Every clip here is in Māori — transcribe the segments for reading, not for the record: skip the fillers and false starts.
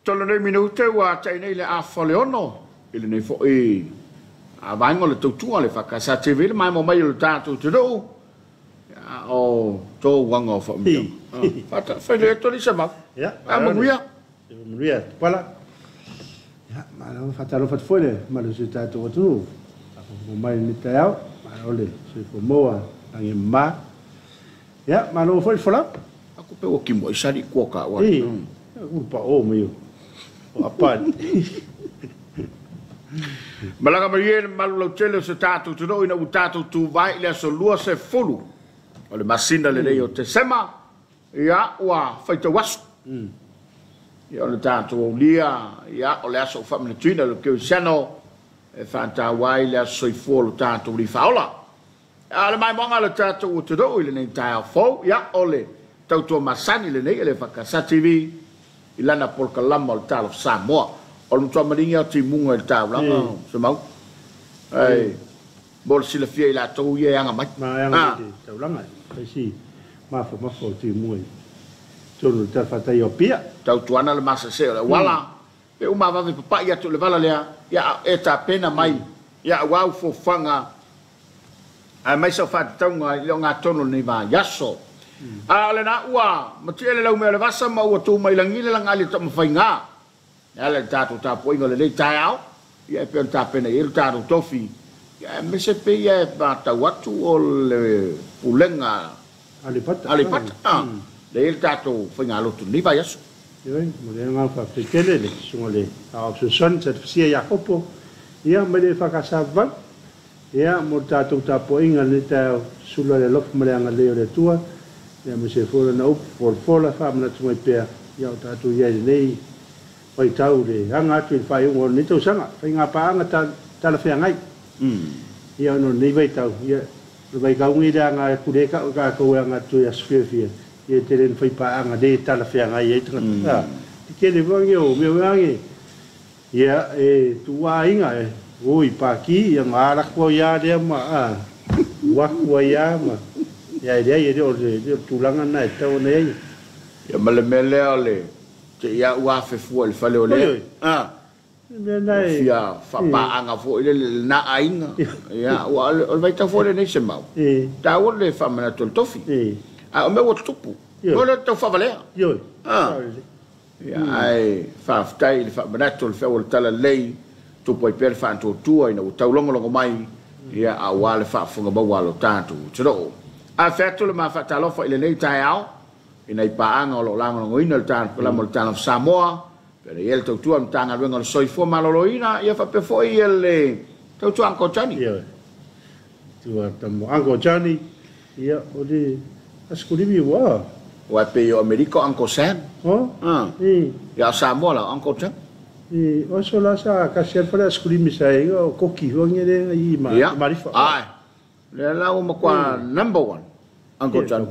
tolo nei minute wa tai nei le a foleono ile nei fo e a vango le tutua le fa sa tv mai mo mai le tatu te do o to wango fo mi fa le to li sama ya a mo via voilà ya ma lo fa lo fa fole ma lo se tatu tu mo mai ni tao ma lo le se fo moa angi ma ya ma lo fo fola aku pe o kimo isari ko ka wa pa o meu apa malaga marie malu tele se tatu tu no ina tatu tu vai le so lua se fulu o le masina le leo te sema ya wa faita was ya le tatu o lia ya o le aso family twina lo ke sano e fanta wai le so i fulu tatu li faula ale mai monga le tatu o tu do ile nei ta fo ya ole tautu masani le nei le fakasa tv ilana polka lama o talo Samoa o lu tama ringa ti munga il tau langa se mau ai bol sila fia ila tau ia anga mai ma anga tau langa si ma fo ti munga tonu ta fata io pia tau tuana le masa se wala pe uma va papa ia tu le vala le ya eta pena mai ya wau fo fanga ai mai so fat tau nga tonu ni va yaso ale na ua matiele lau me le vasa ma ua tu mai langile lang ali ta mfainga ale tatu ta poinga le tao ia pe ta pena ir tatu tofi ya me se pe ia ba ta watu o le pulenga ali pat le ir tatu fainga lo tu ni va yaso yo mo le nga fa fitele le sungole a option se sia Jacopo ia me le fa kasava ia mo tatu ta poinga le ta sulla le lof me le le tua ya me se fora na up for la fama na tui pe ya ta tu ye nei pai tau le anga tu fai un ni tu sanga fai nga pa anga ta la fia ngai ya no nei vai tau ya vai ka ungi da nga ku de ka ko anga tu ya sfia ye teren fai pa anga de ta la fia ngai ye tu ti ke le vangi o me vangi ya tu wa inga oi pa ki ya ngara ko ya de ma wa ko ya ma ya dia ye dia tulangan na tau nei ya mele ole te ya wa fe fu el fale ole nei ya fa pa anga fo ile na ainga ya wa o vai ta fo le nei se mau ta o le fa mana tol tofi a o me o tupu o le to fa vale yo ya ai fa tai le fa mana tol fa o tala lei tu poi per fa to tua ina o tau longo mai ya a wa le fa funga ba wa lo tatu tro a fetu le mafatalo fo ile nei taiao ina i paanga o lo langa ngo ina le tan la mo tan Samoa pero el to tu am tanga vengo soi fo maloloina ia fa pe fo ile to tu anko tani tu tamo anko tani ia o di askulibi wa wa pe yo americo anko sen ya Samoa la anko tani o so la sa ka ser fa askulibi sai o koki ho ngere i marifa ai le la o kwa number 1 Uncle John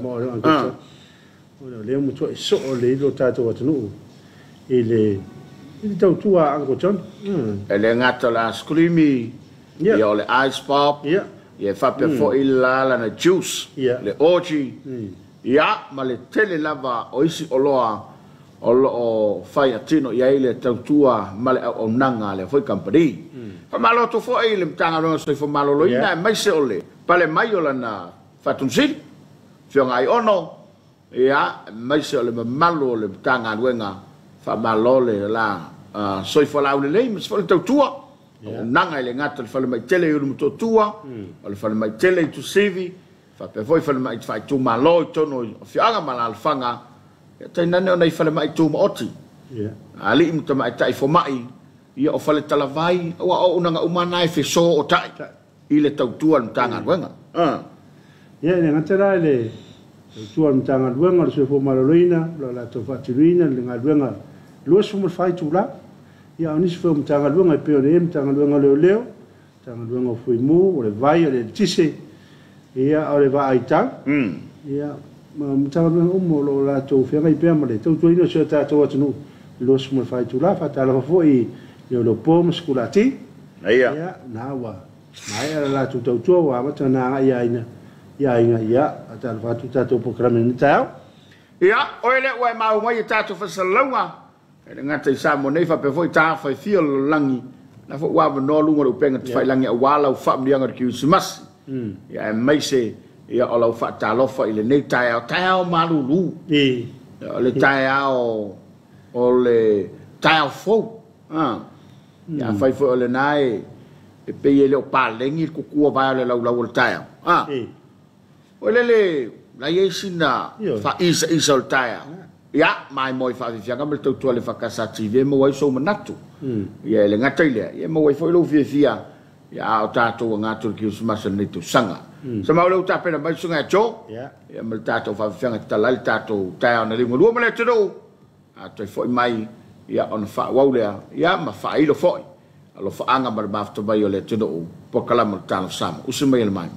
le mo to so le lo tato atunu ile tau tua Uncle John ele ngata la screamy ya le ice pop ya fa pe fo ila la na juice le oji ya ma le tele lava o isi oloa o fai atino ya ile tau tua ma le o nanga le foi company fa malo to fo ile mtanga no so fo malo lo ina mai se ole pale mai ola na fatun sil fio ngai ono ya mai se ole malo le tanga wenga fa malo le la so fo la le le fo le tua nanga ile ngata le fa le mai tele yu mo tua o le fa le mai tele tu sivi fa pe foi fa le mai fa tu malo tono fio anga mala fanga tai nane ona i fa le mai tu mo oti ali mo ta mai tai fo mai ia o fa le talavai o unanga umana e fe so o tai ile tau tuan tanga wenga ia ne ngatera le tuan tanga wenga se fo maloloina la to fatiruina le ngalwenga lo so mo fai tu la ia oni se fo tanga wenga pe o tanga wenga leo tanga wenga foi mu o le vai o le tise ia o le vai ta ia ma tanga wenga mo lo la to fe mai pe mo le to ino se ta to atunu lo so mo fai tu la fa ta la fo i yo lo pom skulati ia na wa mai la tu tu wa ma tana ia ina ia atal fatu tato programa ni tao ia oile wa ma mai tato fa salonga e ngata I sa mo nei fa pe foi ta fa fia langi na fo wa no lu ngoro penga fa langi wa la fa mi anga ki Christmas ya mai se ya ola fa ta lo fa ile nei ta malu lu le ta o le ta fo ya fa fo le nai e pe le pa lengi ku ku va le la le ta o le la yesina fa isa ta ya mai moi fa fianga me tu le fa casa tive mo wai so manatu ya le ngata ile ya mo wai fo lo fia ya o tato ngatu ki Christmas ni tu sanga sama lo ta pena mai sunga cho ya me tato fa fianga talal tato ta na lingo lo mele tu a to fo mai ya on fa wa ya ma fa ilo fo alo fa anga bar ba to ba yo le tu do po kala mo tan sam usuma el mai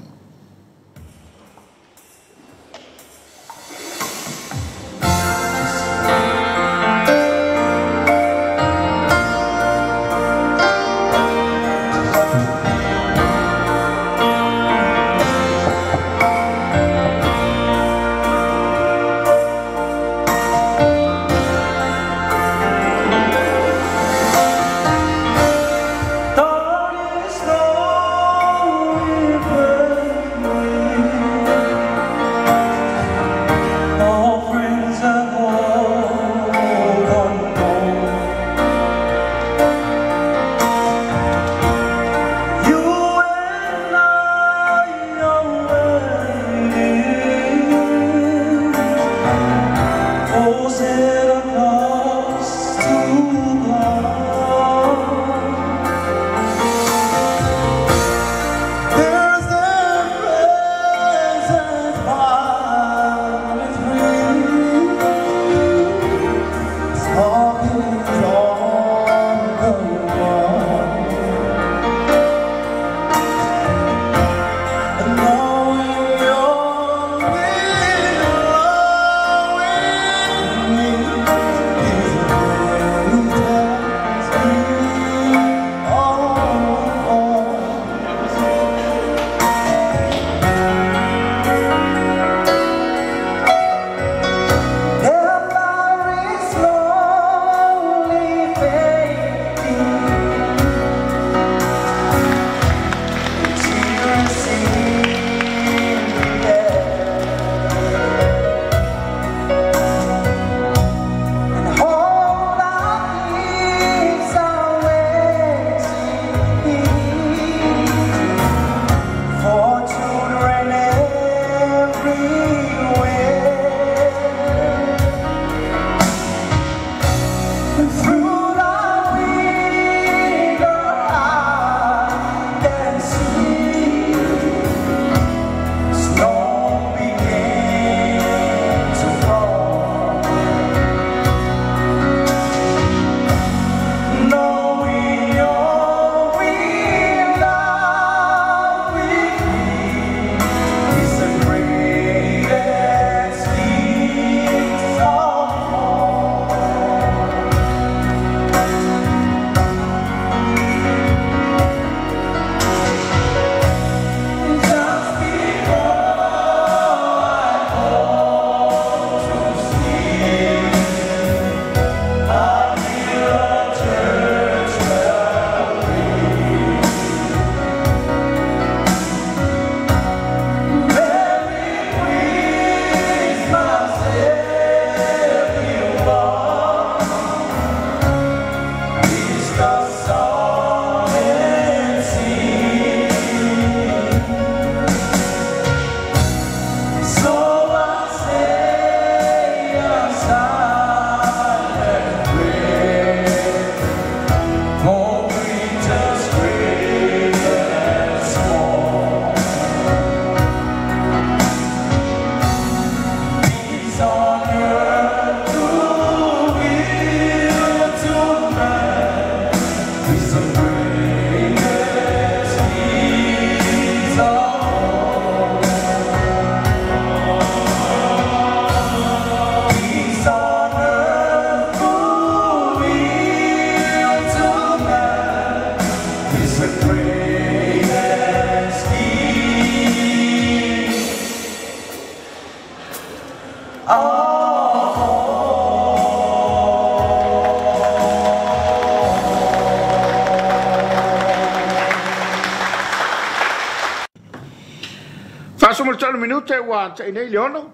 talo minute wa te nei leono.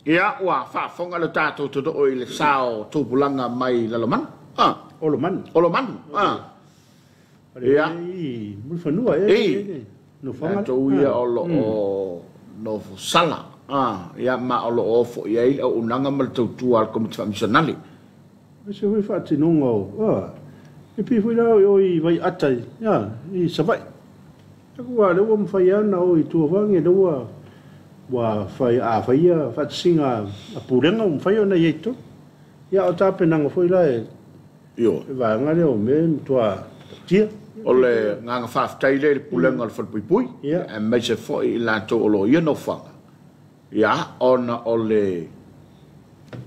Ia wa fa fonga le tato to do ile sao to bulanga mai laloman. Oloman. Ia. Mu fanua no fonga. To ia olo no sala. Ia ma olo ofo ia ile unanga mal to al komite famsionali. Se we fa tinongo. E pi foi lá oi vai atai. Ya, I savai. Wa le wo mfai ana o I tu vange do wa fai a fai a fa singa a purenga mfai ona yeto. Ya o tape nanga foi lá Yo. Va ngale o me tua tia. Ole nganga fa taile le pulenga le fol pui. E me se foi la to lo ia no fa. Ya ona ole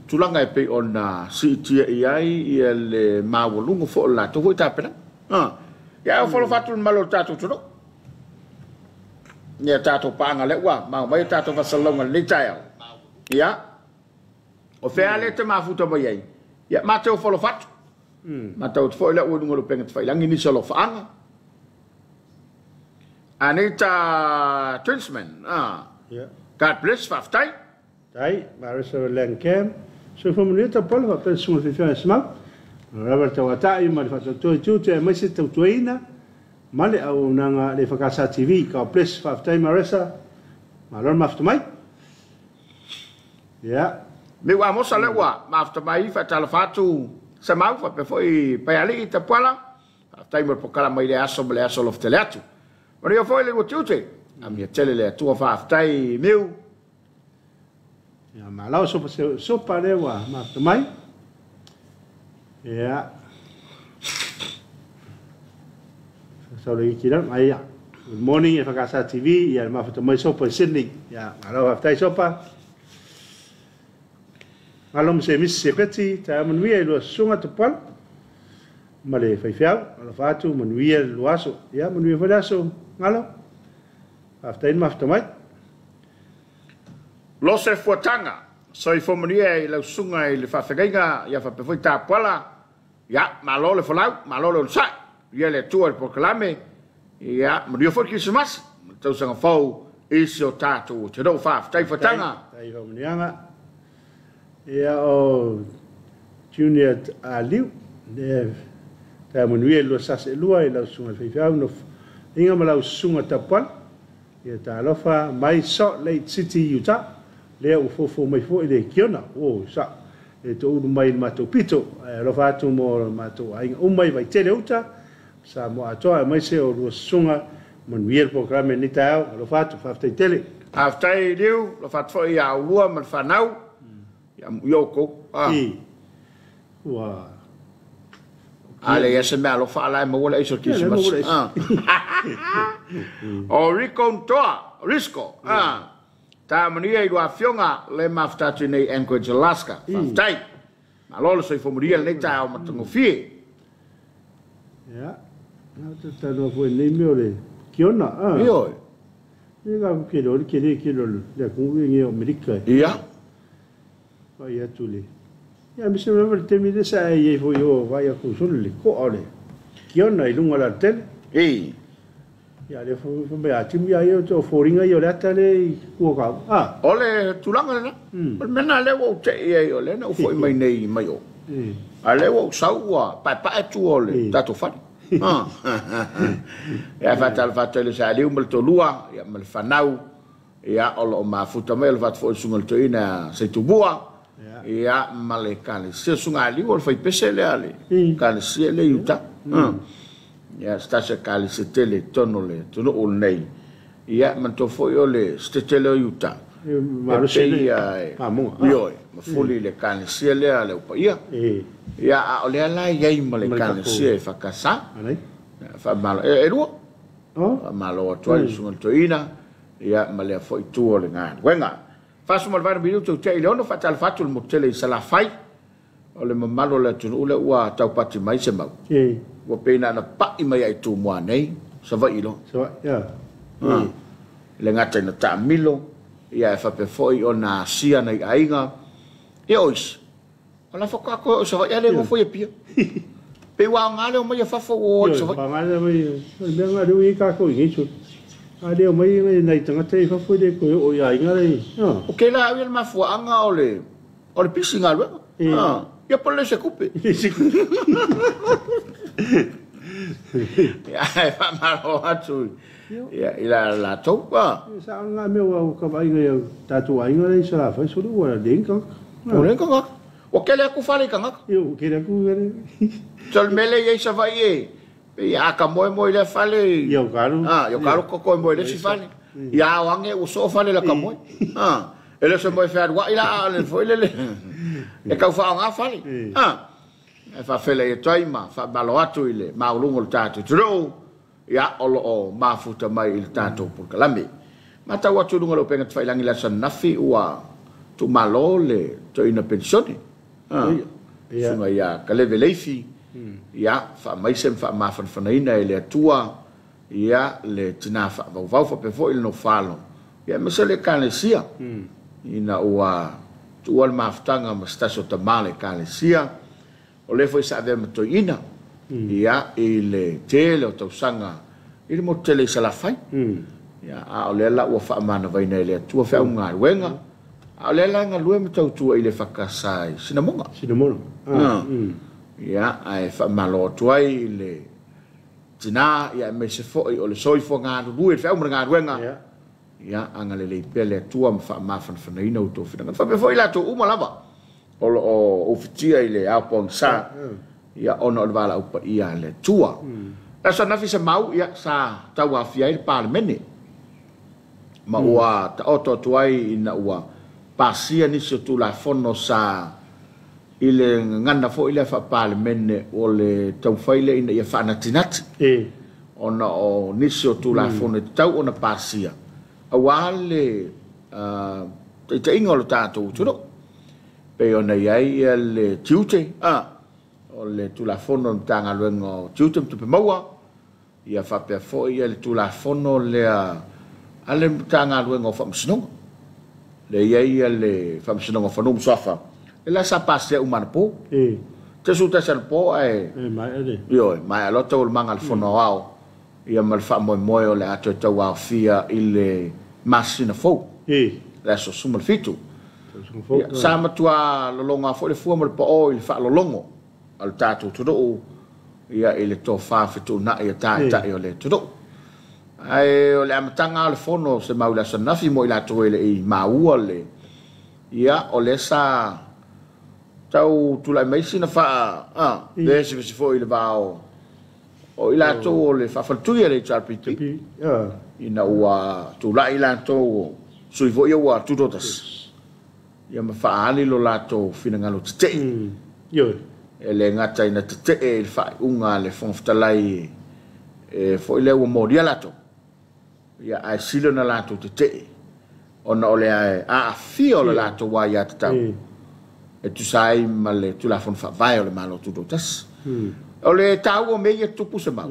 tulanga e pe ona si tia iai ia le mawolungo fo la to foi tape na. Ya o folo fatu malo tatu tuno. Nia tato panga le wa ma mai tato vasalonga le tail. Ya. O fe ale te mafuta mai ai. Ya ma te o folo fatu. Ma tau te foi le o ngolo penga te fai langi ni solo faanga. Anita Twinsman. Yeah. God bless faftai. Tai, Marissa Lancam. So from Nita Paul, I penso che fi sma. Robert Tawatai, ma fatto tu te mai se tu tuina. Male au nanga le fakasa TV ka bless faftai Marissa. Ma lor mafto mai. Yeah. Me wa mo sale wa mafto mai fa tala fatu. Sa mau fa pe foi pe ali te pala. Faftai mo pokala mai le aso of teleatu. Ora io foi le gotute. A mia tele le tua faftai meu. Ya malau sopa le wa mafto mai. Ya. So le kira mai ya. Good morning e fakasa TV ya mafto mai sopa Sydney. Ya malau faftai sopa. Alom se mis se peti ta manuia lo sunga to pal. Male fai fiau, ala fatu manuia lo aso. Ya manuia fa aso ngalo. Aftain mafto mai. Lo se fuatanga. So I fomania I lo sunga I le fafegainga ya fa pe foi ta pala. Ya malo le folau, malo le sai. Ya le tua il proclame. Ya manuia foi Christmas. Tau sanga fau iso tatu te do fa tai fuatanga. Tai fomania. Ya o Junior Aliu de ta manuia lo sase lua I lo sunga fai fiau no inga malau sunga tapal. Ya ta lofa mai Salt Lake City Utah. Le o fofo mai fo le kiona o sa e to mai mato pito lo fatu mo mato ai mai vai tele uta sa mo atoa mai se o sunga mon wier programme ni tao lo fatu fafte tele aftai liu lo fat fo ia lua man fanau ya yoko wa ale ya se me lo fa la mo wala iso Christmas o Risco ta mania I wa fionga le maftatu nei Anchorage Alaska. Faftai. Ma lolo so I fomuria le ta o matungo fie. Ya. Na ta no foi nei meu le. Kiona. Io. Ni ga ke lo le ku ngi America. Ia. Va ya tuli. Ya mi se me te mi de sa e foi o vai a ku sul le ko ole. Kiona I lunga la tel. Ya le fo me atim ya yo to foringa yo la tale ko ka ole tulanga na mena le wo te e ole na foi mai nei mai o ale wo saua pa tu ole tato fa ya fatal sa le umel to lua ya mal fanau ya olo ma futa mel vat fo sungal to ina se tu bua ya malekale se sunga ali wo fai pesele ale kan se le yuta ya stasa kali setele tonole tono olnei ya manto foi ole setele yuta ma se ya yo ma fuli le kan siele ale pa ya ya ole ala ya imale kan sie fa kasa fa malo e lo malo to sungal to ina ya male foi tu ole nga wenga fa sumal var minuto te ile ono fatal fatul mutele sala fai ole mamalo le tunu ule wa tau pati mai se mau wa pena na pa I mai ai tu mua nei sa va ilo ya le ngata na ta milo ia fa pe foi ona sia nei ainga e ois ala fa ko sa va ya le mo foi pia pe wa ngale o mai fa fo o sa va ngale mai me nga du I ka ko ngi chu Ada mai ngai tanga te fa foi de ko o ya inga le. O ke la ia ma fu anga ole pisinga lo. Ya pole se kupe. Ya fa malo atu. Ya ila la topa. Sa nga me wa ka vai ngai ta tu ai ngai sa fa so do wa ding ka. O len ka. O ke le ku fale ka ngak. Yo ke le ku gare. Tol mele ye sa vai e. Ya ka moi le fale. Yo karu. Yo karu ko moi le si fale. Ya wange o so fale la ka moi. Ele se moi fa wa ila ale foi le. E ka fa nga fale. E fa fele e taima fa balo atu ile ma ulungo le tatu tro. Ya o ma futa mai il tatu por kalame. Ma ta wa tu lungo lo penga tfai langi la san nafi wa tu malole to ina pensione. Sunga ya kaleve leifi. Ya fa mai sem fa ma fa ina ile tua ya le tina fa va fa pe fo il no falo ya mesele kalesia ina ua tua ma ftanga ma staso tamale kalesia o le foi sa de to ina ya ile tele o sanga il mo tele sala fai ya a le la ua fa mana vai na ile tua fa unga wenga a le la nga lue mo tua ile fa kasai sinamonga ya ai fa malo tuai le tina ya me se fo o le soi fo nga du e fa nga wenga ya anga le pele tua fa ma fa ina to fa fa pe foi la to uma lava o fitia ile a pon sa ya ono le vala upa ia le tua la sa na fi se mau ya sa ta wa fi ai parlemene ma wa ta oto tuai ina wa pasia ni so tu la fono sa ile ngana fo ile fa parlemene o le tau faile ina ia fa na tinat ona o nisio tu la fono tau ona pasia awale te ingolo tato tudo pe ona ia le tiute o le tu la fono tanga luengo tiute tu pe maua ia fa pe fo ia le tu la fono le ale tanga luengo fa msino le ia le fa msino fa no msafa la sa passe umana po te su te san po mai yo mai lo to manga fono ao ia mal fa mo o le ato to wa fia ile masina fo la so suma fitu sa ma tua lo longa fo le fu mo po o il fa lo longo al tato to do ia ile to fa fitu na ia ta yo le to do ai o le amtanga le fono se maula sa nafi mo ila to ile i maua le ia o le sa tau tula mai sina fa le se fo ile bao o ila to le fa tu ia le charpiti ina ua tu la ila to sui vo ia ua tu dotas ia ma fa ali lo la to fina ngalo te yo ele ngata ina te e fa unga le fon ftalai e fo ile ua modia la to ia ai silo na la to te ona ole a fio la to wa ya tau e tu sai male tu la fon fa vai o le malo tu dotas o le tau o meia tupu se mau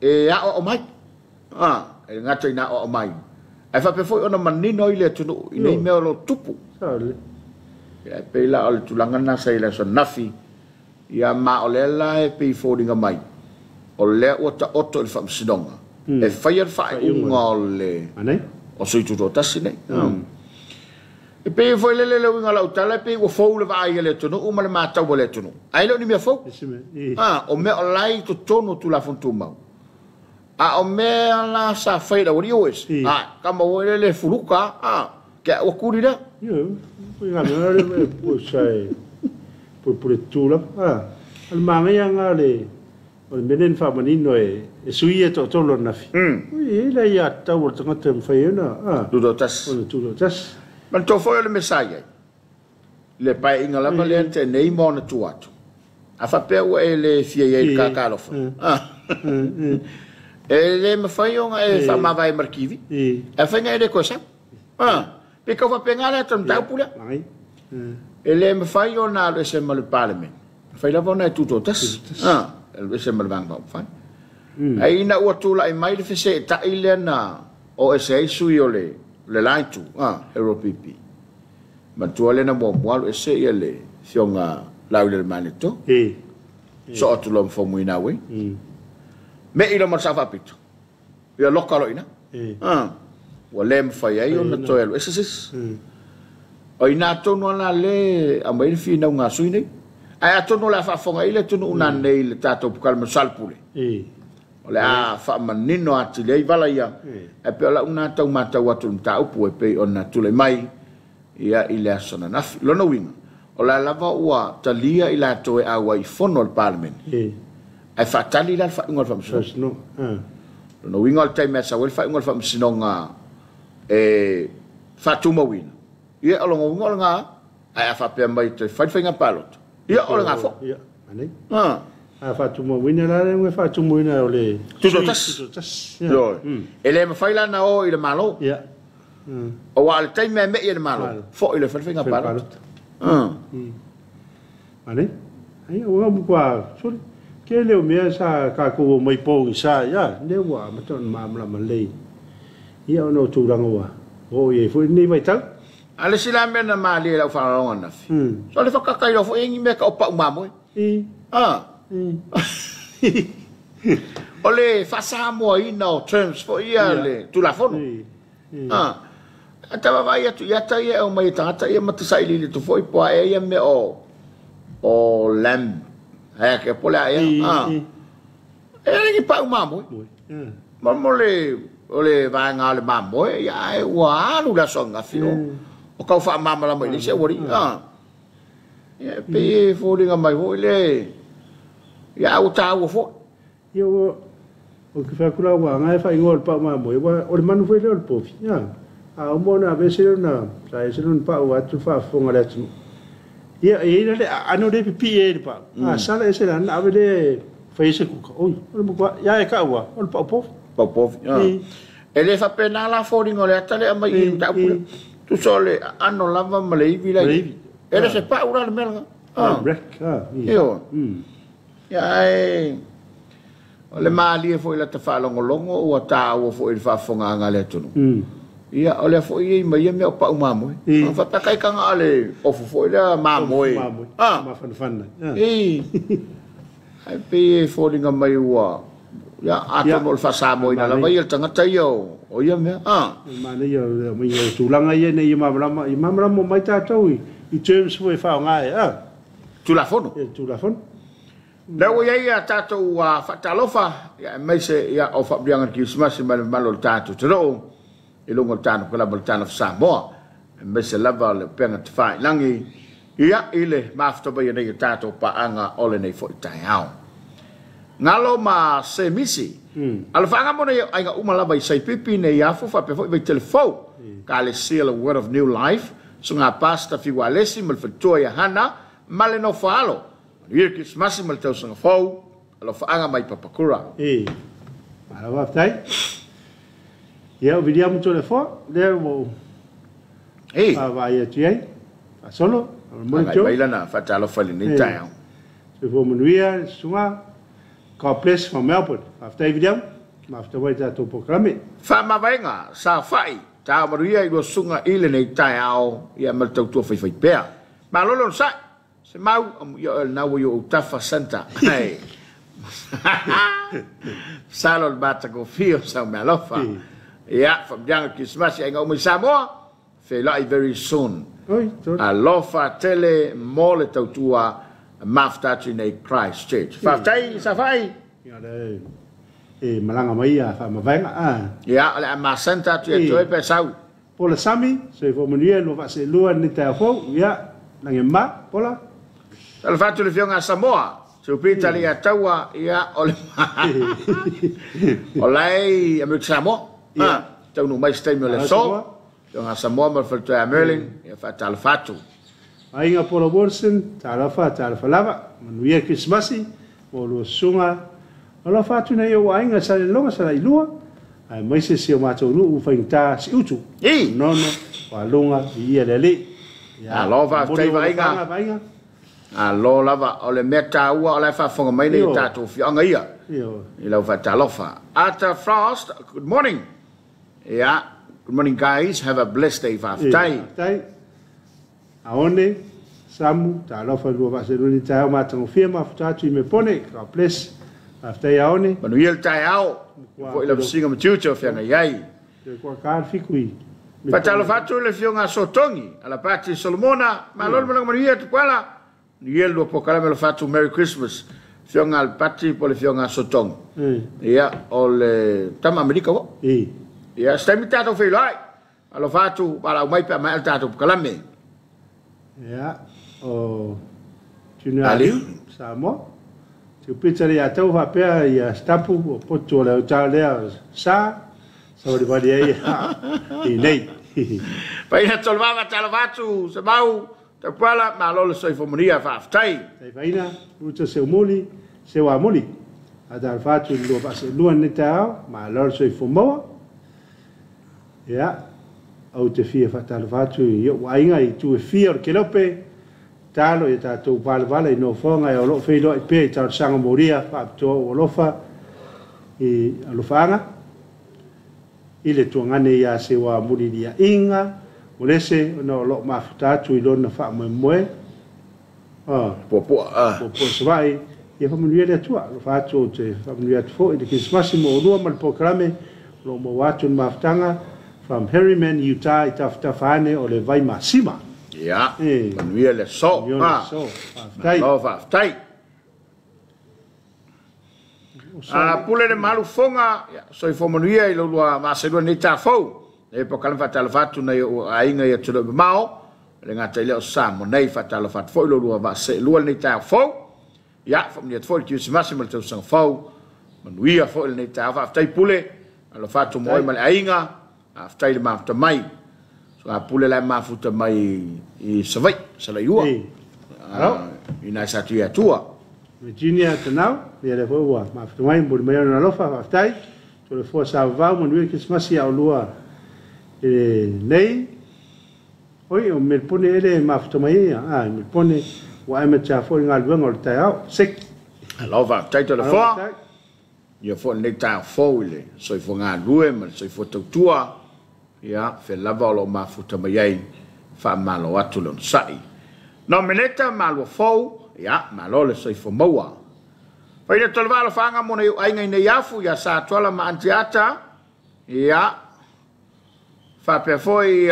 e a o mai e ngata ina o mai ai fa pe foi ona manino ile tu no i nei me lo tupu e pe la o le tulanga na sai la so nafi ia ma o le la e pe fodinga mai o le o ta oto il fam sidonga e fai fa un ole anai o sui tu dotas nei e pe foi le winga la utala pe o fo le vai le tu no o ma le mata o le tu no ai lo ni me fo o me o lai to tono tu la fontu mau o me la sa fai da ori oes kama o le furuka ke o kuri da yo winga le po sai po tu la al manga nga le o menen fa manino e sui e to lo na fi e la ya ta o tanga tem fai na tu dotas man to foi le messaia le pai inga la valente nei mona tu atu a fa pe o ele fia e ka ka lo fa ele me fai unga e fa ma vai markivi e fa ngai de cosa pe ka fa pengala tam tau pula ele me fai ona le se mal parlement fai la vona tutto tas ele se mal bang ba fa ai na o tu la mai de se ta ile na o se su yo le laitu europipi ma tu le na mo e se ele fionga laule maneto so tu lo fo muina we me ilo ma sa fa pito ia lokalo ina Wa le mfai ai ona toi alo esasis. O ina tono la le a mai fi na nga sui nei. Ai atono la fa fonga ile tono una nei le tato pukal masalpule. O le a fa manino ati le vala ia. E pe la una tau mata watu mta upu e pe ona tule mai ia ile asona nafi. Lona winga. O la lava ua talia ila toe awa i fono al parliament. Ai fa tali la fa ingol fa mso. Lona winga al taime sa wel fa ingol fa msinonga fa tuma wina. Ia olonga winga nga ai fa pe mai te fa finga palot. Ia olonga fo. Ia anei. Fa tuma wina la le fa tuma wina ole. Tutotas. Yo. Ele ma faila na o ile malo. Ia. O wa al taime me ile malo. Fo ile fa finga palot. Ane? Ai o ngamu kwa sorry. Ke leo mea sa ka ko mai po sa ya ne wa ma ton ma ma le. Ia no tu ranga wa. O ye fo ni mai tau. Ale sila me na ma le la fa ronga na. So le fa ka kai lo fo ingi me ka opa ma mo. Ole fa sa mo ina terms fo ia le tu la fono. Atava vai atu ia tai e o mai tata ia mata sai li tu foi po e ia me o lam ha ke pola ia e ni pa mamo mamo le ole vai nga le mamo ia e wa lu la songa fio o ka fa mama la mai se wori ia pe fo dinga mai ho le ia o ta o fo ia o ke fa kula wa nga fa ingol pa mamo wa o le manu foi le po ia a mona vese na sai se non pa o atu fa fonga le tu ia e le ano de pi pa a sala ese la na vele face ku oi o mo kwa ya e ka wa o pa po ele fa pena la fori ngole atale mai i ta pu tu sole ano lava malei vila ele se pa ura le melga rek io ya e le mali e foi la ta fa longo o ta o foi fa fonga ngale tu ia ole fo ia mai me pa mamo fa ta kai kanga ale o fo ia mamo ma fan ai pe fo dinga mai wa ya ato no fa sa mo ina la vai el tanga tai o ia me ma ne yo mai yo tu langa ia ne ma mo mai ta tau i terms foi fa nga tu la fono le o ia ta to wa fa ta lofa ya mai se ya o fa bianga Christmas ma lo ta to tro e longo tano kala boltano sa mo me se lava le penga te fai langi ia ile mafto ba nei tato pa anga ole nei fo tai au ngalo ma se misi al fanga mo nei ainga uma lava i sai pipi nei afu fa pe fo i telefo ka le seal a word of new life so nga pasta fi walesi mal ftoya hana male no falo ia ki smasi mal tau sanga fo alo fanga mai papakura ala va tai ia o vidia mo telefo le mo vai ati solo mo jo baila na fatalo fali ni tai se vo manuia sunga ka place from Melbourne after vidia after vai ta to programe fa ma venga sa fai ta manuia i sunga ile nei tai au ia mal tau to fai pe ma lolo sa se mau yo na yo tafa santa ai salon bata go fio sa malofa yeah, from young Christmas, I go with Samoa. Feel like very soon. I love tele mole tautua mafta in Christchurch. Faftai safai. Malanga mai fa mavenga yeah, le ma santa tu e pe sau. Pola sami, se fo monia no va se lua ni ta fo, ya na ngema pola. Al fatu le fionga Samoa. Se pita li atawa ya ole. Olai ame Samoa. Tau no mai stai le so yo nga Samoa mal falto a Merlin e fa tal fatu ai nga polo borsen tal lava manuia Christmasi o lo sunga ala fatu na yo ai nga sa longa sa ilua ai mai se ma to lu fa inta si utu no wa longa ia lele ya lova tai vai nga a lo lava ole meta ua ole fa fonga mai ni tatu fi anga ia i lo fa talofa at frost good morning. Yeah, good morning guys. Have a blessed day Faftai. Aone samu ta lofa lu va se lu ta ma tong firma futatu me pone ka bless Faftai aone. Manuel tai au. Foi la singa matuto fenga yai. Ko ka fikui. Fatalo fatu le fionga sotongi ala pati Solomona malol malang maria tu pala yelo pokala melo fatu Merry Christmas fionga al pati po le fionga sotong ia ole tama Amerika wo ia stai tato fe lai alo fatu pala mai pa mai tato kalame ia o tunu ali samo tu pizza ya tau va pe ia stapu po tu le tale sa so di body i nei pai na tolvava talavatu se mau te pala malol soi fomonia fa aftai tai vaina uta se muli se wa muli ada fatu lo ba se luan ni tao malol soi fomo ya au te fia fa talavatu yo wainga i tu fia ke lope talo e ta tu valvala no fonga e lo fe do pe ta sanga moria fa to olofa i alofanga ile tuangane ya se wa muri dia inga mulese no lo mafuta tu ilo na fa moe popo svai e fa muri dia tu lo fa tu te fa muri dia fo de Christmas mo lo mal programe lo mo watu mafutanga from Harriman Utah itafane o le vai masima ya manuia le so tai pule le malu fonga so i fomonuia i lua maselua ni tafou e po kalfa talfatu na ainga ia tulo mao le ngata ile o samo nei fa talfatu fo lua va se lua ni tafou ya fo ni tfo ki se massimo le sang fou manuia fo le ni tafa tai pule alo fatu moi mal ainga aftai le mafta mai so a pule la mafuta mai i savai sala yua ina sa tia tua Virginia tanau ia le foi ma fai mo me na lofa aftai to le foi sa va mo ni Christmas ia lua nei oi o me pone ele ma fai me pone wa me cha foi ngal vengo ta au sek lova tai to le foi ia foi nei ta foi so i foi ngal lue ma so i foi tua ia fe lava lo ma futa mai fa malo atu lo sai no meneta malo foi ya malole so ifo maua pai le tolvalo fanga mo nei ainga nei afu ya sa tola ma antiata ya fa pe foi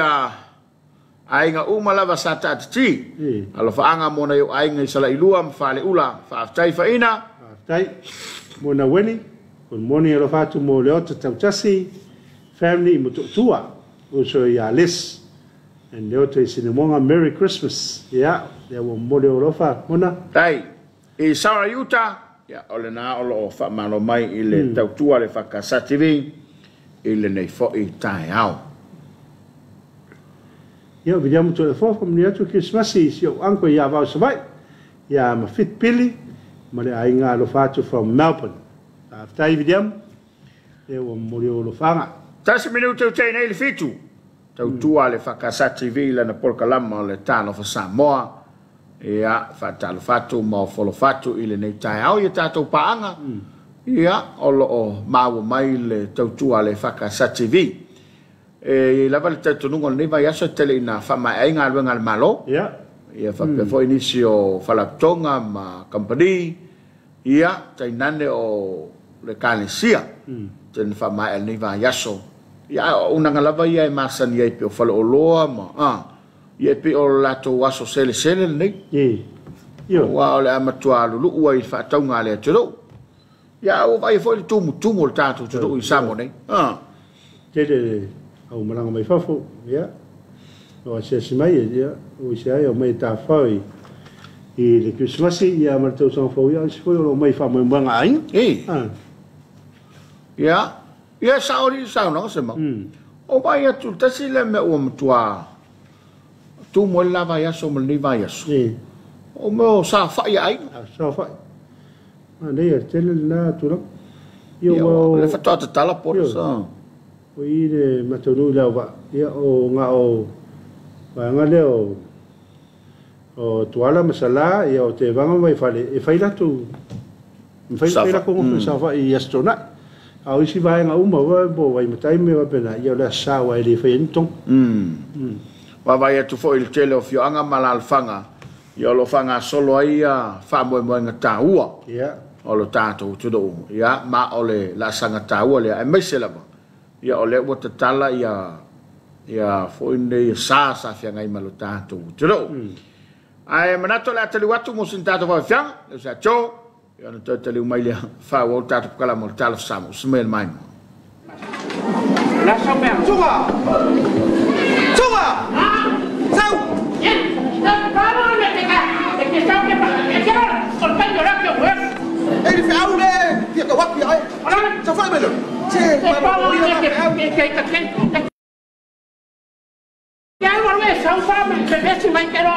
ainga uma lava sa tati alo fanga mo nei ainga sala ilua fa le ula fa tai fa ina tai mo na weni con moni alo fatu mo le ota tasi family mo tua o so ya les and the other is in the Merry Christmas ya there were more olofa mona tai e Sara Utah ya ole na olo fa malo mai ile tautua le fakasativi ile nei fo i tai au ya vediamo to the for from the other Christmas is yo anko ya va so vai ya ma fit pili ma le ainga lo fatu from Melbourne after vediamo there were more olofa tasi minuto te nei fitu tautua le fakasativi le na porkalama le tano fa Samoa ia fatalo fatu mo folo fatu ile nei tai au ia tatou paanga ia olo o mawo mai le tautua le fakasativi e lava le tatunungo nei vai aso tele ina fama ainga alwenga al malo ia fa pe foi inicio falaptonga ma company ia tainane o le kalesia ten fama el nei vai aso ia una lava ia e masani ia pe falo oloa ma ia pe o lato waso sele nei yo wa ole amatua lu ua i fa taunga le tiro ya o vai foi tumu le tato tiro i samo nei tele au malanga mai fafo ya o se mai ya o se ai o mai ta foi i le Christmas ia martau son fo ya se foi o mai fa mai manga ai ya sauri no se ma o vai atu tasi le me o mtua tu mo lava ya so mo ni vai aso o mo sa fa ya ai sa fa ma nei tele na tu no yo le fa tota tala por sa o i le matonu la va ya o nga o va nga le o tuala masala ya o te vanga mai fale e fai la tu fai la ko mo sa fa i astona au si vai nga uma va bo vai matai me va pena ya la sa wa le fai entong wa vai atu fo il tele of yo anga malal fanga yo lo fanga solo ai fa mo nga taua o lo tato tu do ya ma ole la sanga taua le ai mesela ia o le ua tatala ia foi nei sa fianga i malo tātou tiro. Ai manato le atali watu mo sin tātou wa fianga, le sa cho, ia na tātou mai le fa o tātou kala mo tātou samu, smell mai mo. La somea. Tsunga! Tsunga! Sau! Ele fez algo, né? Tinha que eu aqui, aí. Só foi melhor. Você vai para o dia que ya no me sau fa me bebe si mai quero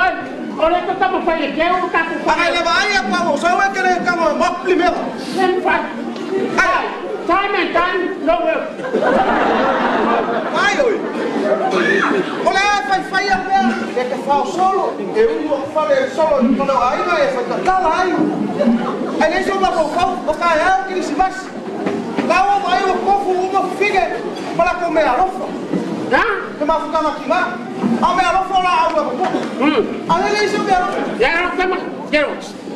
ole que estamos fai que eu tá com para levar aí a pau só é que ele cama mo primeiro nem faz ai time no eu ai oi olha fai a ver é que faz solo eu não falei solo quando aí não é foi tá lá aí ele só vai para o cara que se vai lá vai o povo uma figa para comer a rofa que mais ficar aqui lá a minha rofa lá a ele isso mesmo já não tem mais quero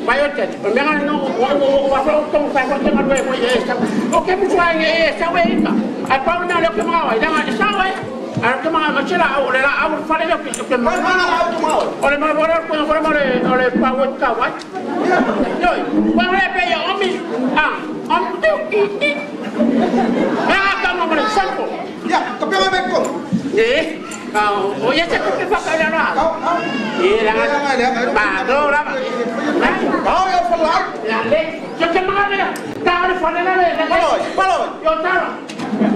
vai o tete o meu não o como faz o tema do é o que me faz é essa weita a pau não é o que mal já mas essa weita a que mal mas tira o lá a falei o que mal olha mas agora quando agora olha pau o cavai oi quando é bem homem como sampo ya tapi apa beko oh ya cakap ke fakar lah baru lah oh ya falar ya le cakap mana dah ada falar lah palo yo tahu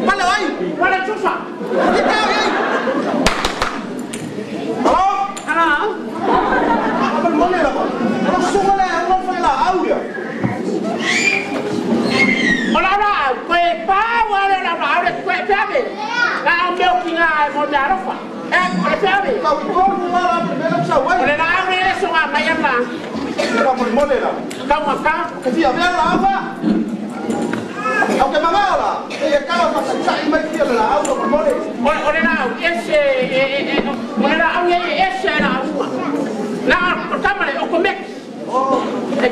palo ai wala susah kita ai halo apa boleh lah kalau semua lah orang falar audio olha foi pau olha olha foi sabe lá o meu tinha mojarofa foi sabe kau ikut lá primeiro pessoal olha lá olha isso lá mas lá kamu di mana lah kau makan dia biar lah apa oke mama lah kalau pasal cai mai dia lah auto boleh olha lá esse olha lá esse lá lá pertama le okomek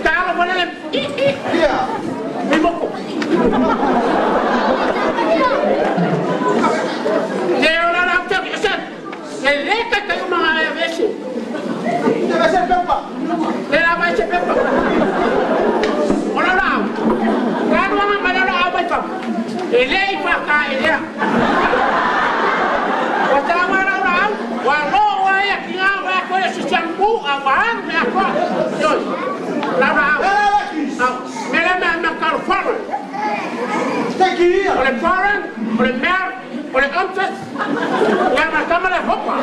kalau boleh iya Mimoko. Dia orang nak cakap asal. Mereka tak mahu besi. Dia besi pepa. Dia besi pepa. Orang nak. Kan orang mana nak apa itu? Ele pakai dia. Walau orang, walau ayah kira aku yang sejampu awal, aku. Jom. Lalu. Melema kal foreign. Tekia. Oleh foreign, oleh mer, oleh amtes. Yang macam mana hopa?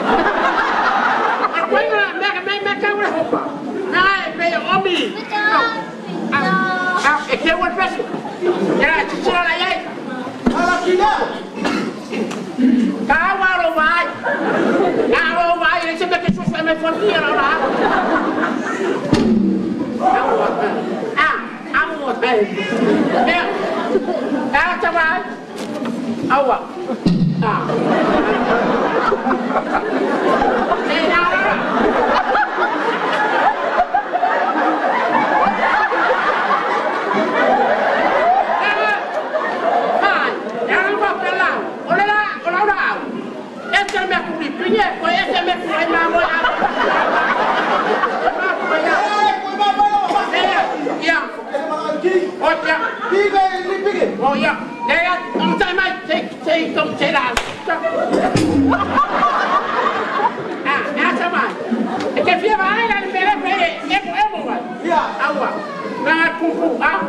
Aku ini mereka boleh hopa. Nah, bayar omi. Ekewan pesi. Ya, cicil ayat. Kalau kita. Kalau vai, ini sebab kesus kami fortier orang. Ya, coba. Awak. Oh ya, dia không sai mai, chơi không chơi là sao mà cái phía bài là mẹ nó phải em rồi, đâu à, là phụ áo,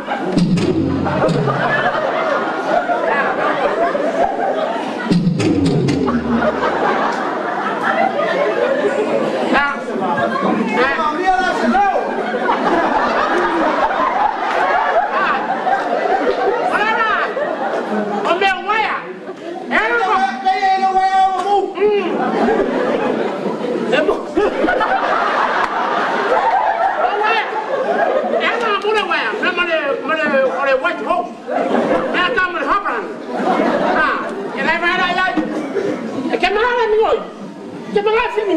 white hope. Now come and hop on. You never had a life. I can't have any. Can't have any.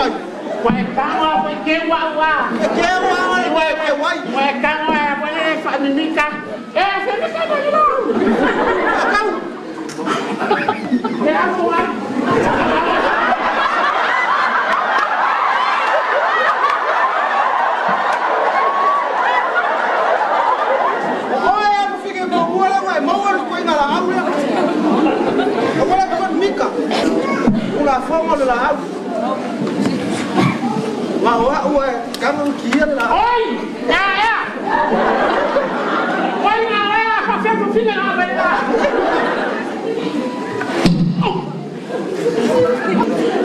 ai. Quay cá quay kêu qua. Kêu qua kêu quay. Quay cá quay phải mình cá. Ê, phải mình cá gì đâu? Câu. Cái ăn qua. Ôi em fikir kau buat apa? Mau orang kau ingat lah aku. Kau boleh kau mika. Ulah form lah aku. Mau aku kamu kian lah. Oi, ya. Oi, ya, kau fikir kau fikir apa lah?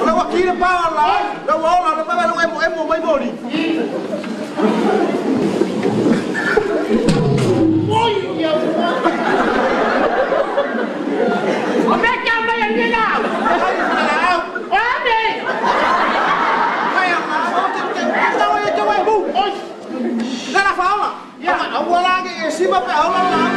Kalau wakil apa lah? Kalau orang apa kalau em mau main body. Oi, ya. Apa yang yang dia dah? Oi, kayak tahu ya coba ibu. oi. Dah lah faham lah. Ya. Awal lagi si bapak awal lah.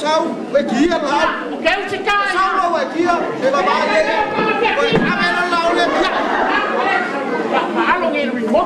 Sao vậy kia là Kéo chiếc ca. sao đâu vậy kia để bà lên vậy anh em lâu lên Alo nghe rồi mất.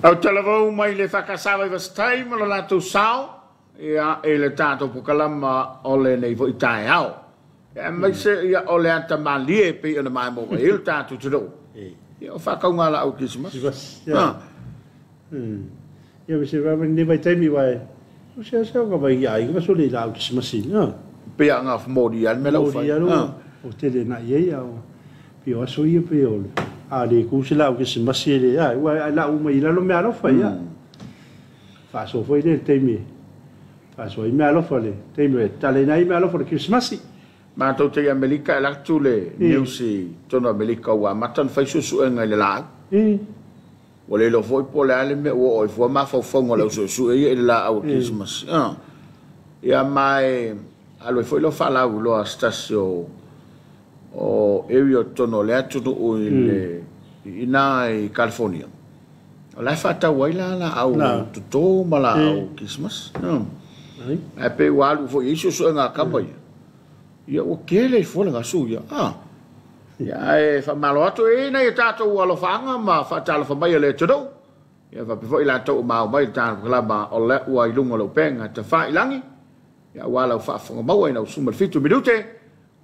Au talavau mai le whakasawa I wastai ma lo lātou sao ia e le tātou pukalama o le nei vo I tae au. Ia mai se ia o le anta malie pe ona mai mo il tātou tiro. Ia o whakaunga la au Christmas. Ia me se rama ne vai taimi vai. O se asa ka vai ia I ka sole la au Christmas. Pe anga fmori al me lau fai. O tele na ia o. Pe o aso ia pe o. A le kusila o Christmas le ai wa la u mai la lo me alo fai ya. Fa so foi le taimi. Fa so I me alo fa le taimi tale na I me alo fa Christmas. Ma tau te Amerika la tu le newsi tono Amerika wa matan fai su e ngai le la. O le lo foi po le ale me o fo ma fo fo ngolo su e la au Christmas. Ia mai alo foi lo fa la lo stasio o area tono le atu o le ina I California. O la fata waila la au to mala au Christmas. Ai pe walu fo isu so nga kampai. Ia o kele fo nga su ia. Ia e fa malo atu e na ia tato alo fanga ma fa tala fa mai le todo. Ia fa pe fo ila to ma mai ta klaba o le wa ilunga lo penga te fa ilangi. Ia wala fa fa mau ina usuma fitu minute.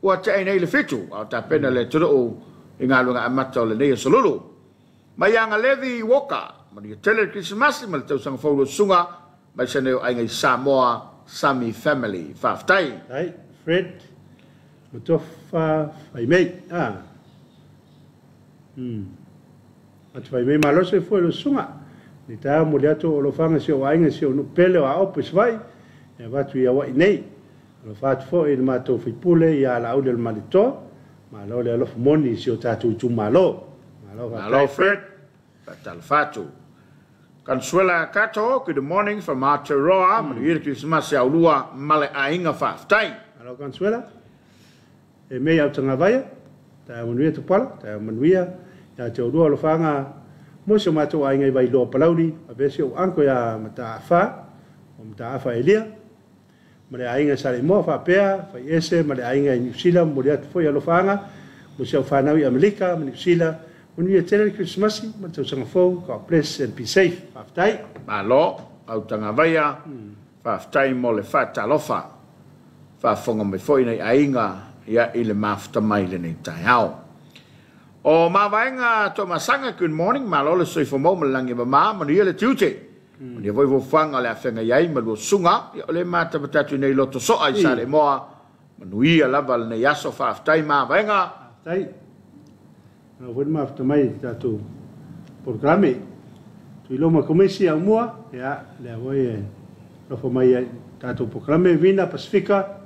Ua te ai nei le fitu, au ta pena le turo o I ngā lunga amata o le nei solulu. Mai anga Levi Walker, ma ni tele Christmas, ma le tau sanga whaulo sunga, mai sa neo ai ngai Samoa Sami family, whaftai. Ai, Fred, matofa whai mei, Atu whai mei maloso I whaulo sunga, ni tā mo le ato o lo whanga si o ainga si o no pele o a opis vai, e watu I awa I nei. Lo fat fo I mato fi pule ia la au del malito ma lo le lo moni si o tatu tu malo Fred patal fatu Consuela Kato good morning from Aotearoa ma le Christmas ya lua male ainga faftai alo Consuela e me au tanga vai ta manuia tu pala ta manuia ya te lua lo fanga mo se mato ainga vai lo palaudi a vesi o anko ya mata fa elia Mare ainga sare mo fa pea, fa ese mare ainga New Zealand mo dia foi alo fanga, mo se fa na Amerika, New Zealand, mo ni tele Christmas, mo tau sanga fo, God bless and be safe. Aftai. Malo, au tanga vaia, fa aftai mo le fa talofa. Fa fonga me foi nei ainga ia ile mafta mai le nei tai hao. O mawainga to masanga good morning, malo le soi fo mo langi ma mo ni le tiute. Ni voi vo fanga le afenga yai ma lo sunga ya le mata batatu nei loto so ai sare moa manuia lava le yaso fa aftai ma venga tai no vo ma afta mai tatu programe tu lo ma komisi a moa ya le voi lo fo mai tatu programe vina pacifica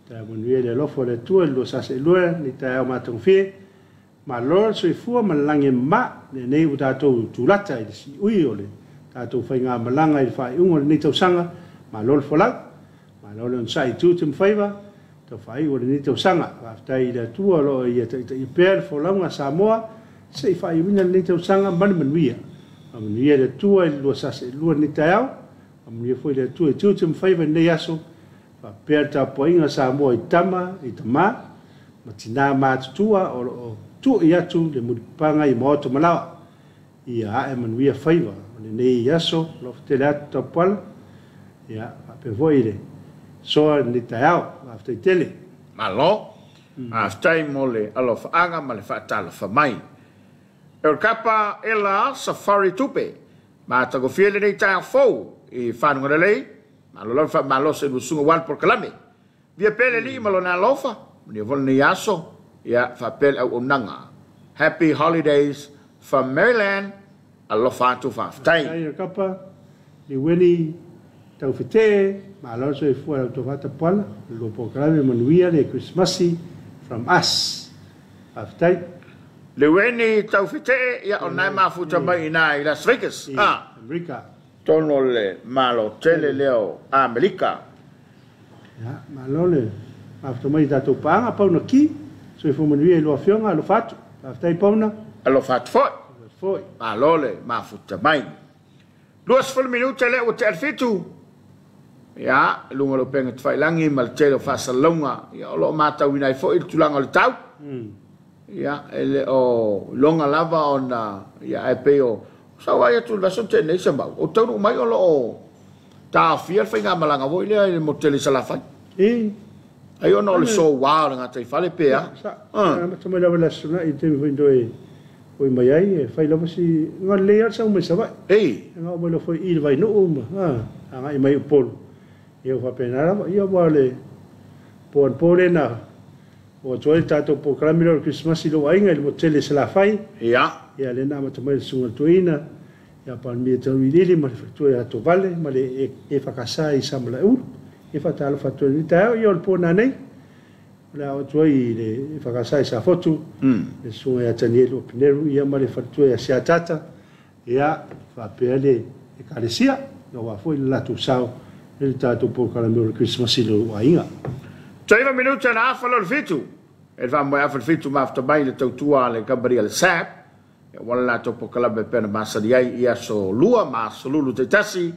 ta manuia le lo fo le tu lo sa se lo ni ta ma tu fi ma lo so fu ma lange ma le nei tatu tu lata i si ui ole Tato whai ngā malanga I whai ungo ni tau sanga, ma lol folau, ma lol on sai tu tim whaiwa, tau whai o ni tau sanga, whaftai I tua lo I pēr folau ngā Samoa, se I whai wina ni tau sanga mani manuia. Ma manuia le tua I lua sase lua ni tau, ma manuia whai le tua I tu tim whaiwa nei aso, wha pēr tau po inga Samoa I tama, I tama, ma tina mātutua o tu I atu le muripanga I maoto malawa, I a manuia whaiwa. Nei yaso lo tele atu pal ya pe voile so ni tao after tele malo after mole alof anga male fatal fa mai el capa ela safari tupe ma ta go fiele nei tao fo I fanu ngale malo lo fa malo se lu sunga wal por kalame via pele li malo na lofa ni vol ni yaso ya fa pel au nanga happy holidays from Maryland Alo fatu faftai. Ai kapa ni weni tau fete ma lo so fu to fata pala lo programe manuia de Christmas from us. Faftai. Le weni tau fete ya onai ma futa mai na I Las Vegas. America. Tono le malo tele leo America. Ya malo le after mai dato panga pa no ki so fu manuia lo afionga lo fatu. Faftai pauna. Alo fatu foi. Foi. Ma lole ma futa mai. 2 minuti le o te alfitu. ya lunga lo penga tfai langi mal telo fasa longa ya lo mata winai fo il tulanga le tau ya ele o longa lava ona ya e peo sa wa ya tu la sonte nei samba o tau mai o lo ta fiel finga malanga vo ile mo tele sala fai ai ona le so wa nga te fale pe ya ma tama la la suna i te vindo e oi mai ai fai la si ngale ya sa mo sa vai nga mo lo foi il vai no nga i mai pol eu fa pena io vale por polena o toi tato po kramiro Christmas lo ainga il motele se la fai ya le na ma tama sunga tuina ya pa mi te vidili ma tu ya to vale ma le e fa kasai samla u e fa talo fa tu ta io il pona nei la o toi le fa kasai sa foto le sunga ya tanielo pinero ya ma le fa tu ya sia tata ya fa pele e kalesia no va foi la tu sao il tato po kramiro Christmas lo ainga 7 minuten na afval fitu. Het van mij afval fitu maar te bij de tua le Gabriel Sap. Wala la to pokala be pena masa dia ia so lua ma so lulu te tasi.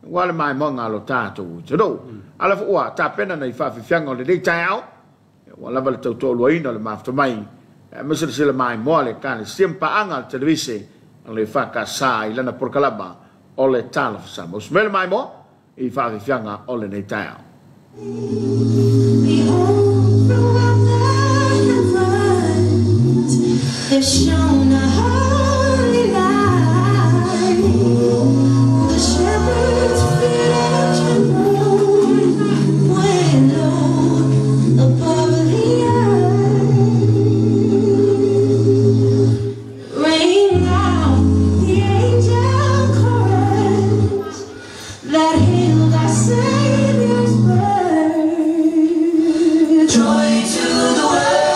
Wala mai monga lo tato te do. Ala fo wa ta pena na fa fi fianga le dei tau. Wala val to to lo ina le ma te mai. Masa se le mai mo le kan simpa anga televisi le fa ka sai lana pokala ba o le talo sa. Mos mel mai mo I fa fi fianga o le dei tau. They've shown a holy light. The shepherds feed at your throne, when low above the earth. Ring out the angel chorus that hailed our Savior's birth. Joy to the world.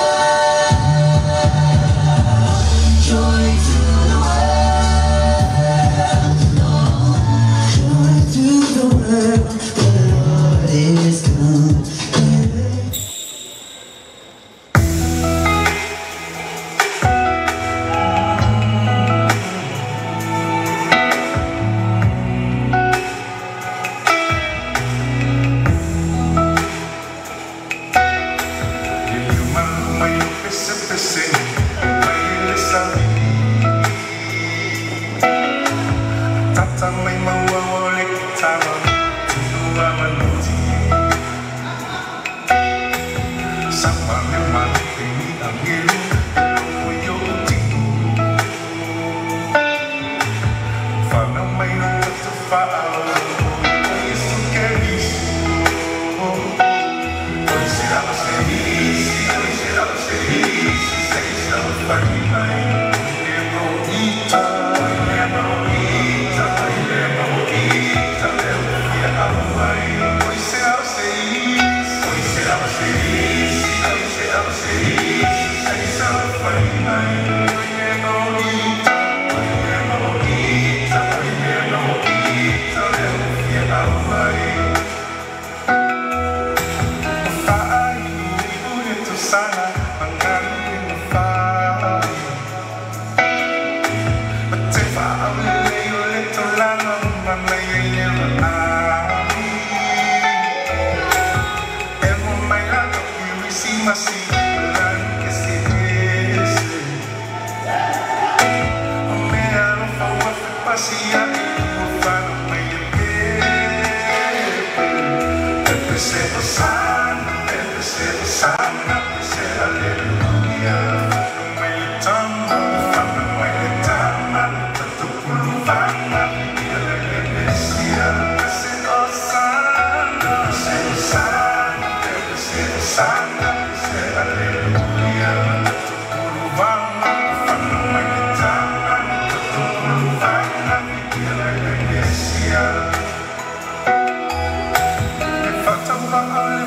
If I talk about all the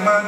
man,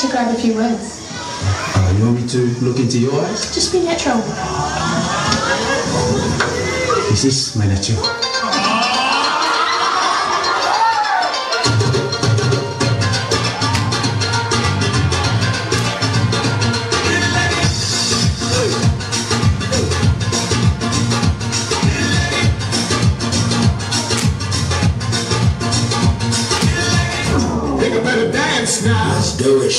To grab a few words. You want me to look into your eyes? Just be natural. This is my natural. Now let's do it.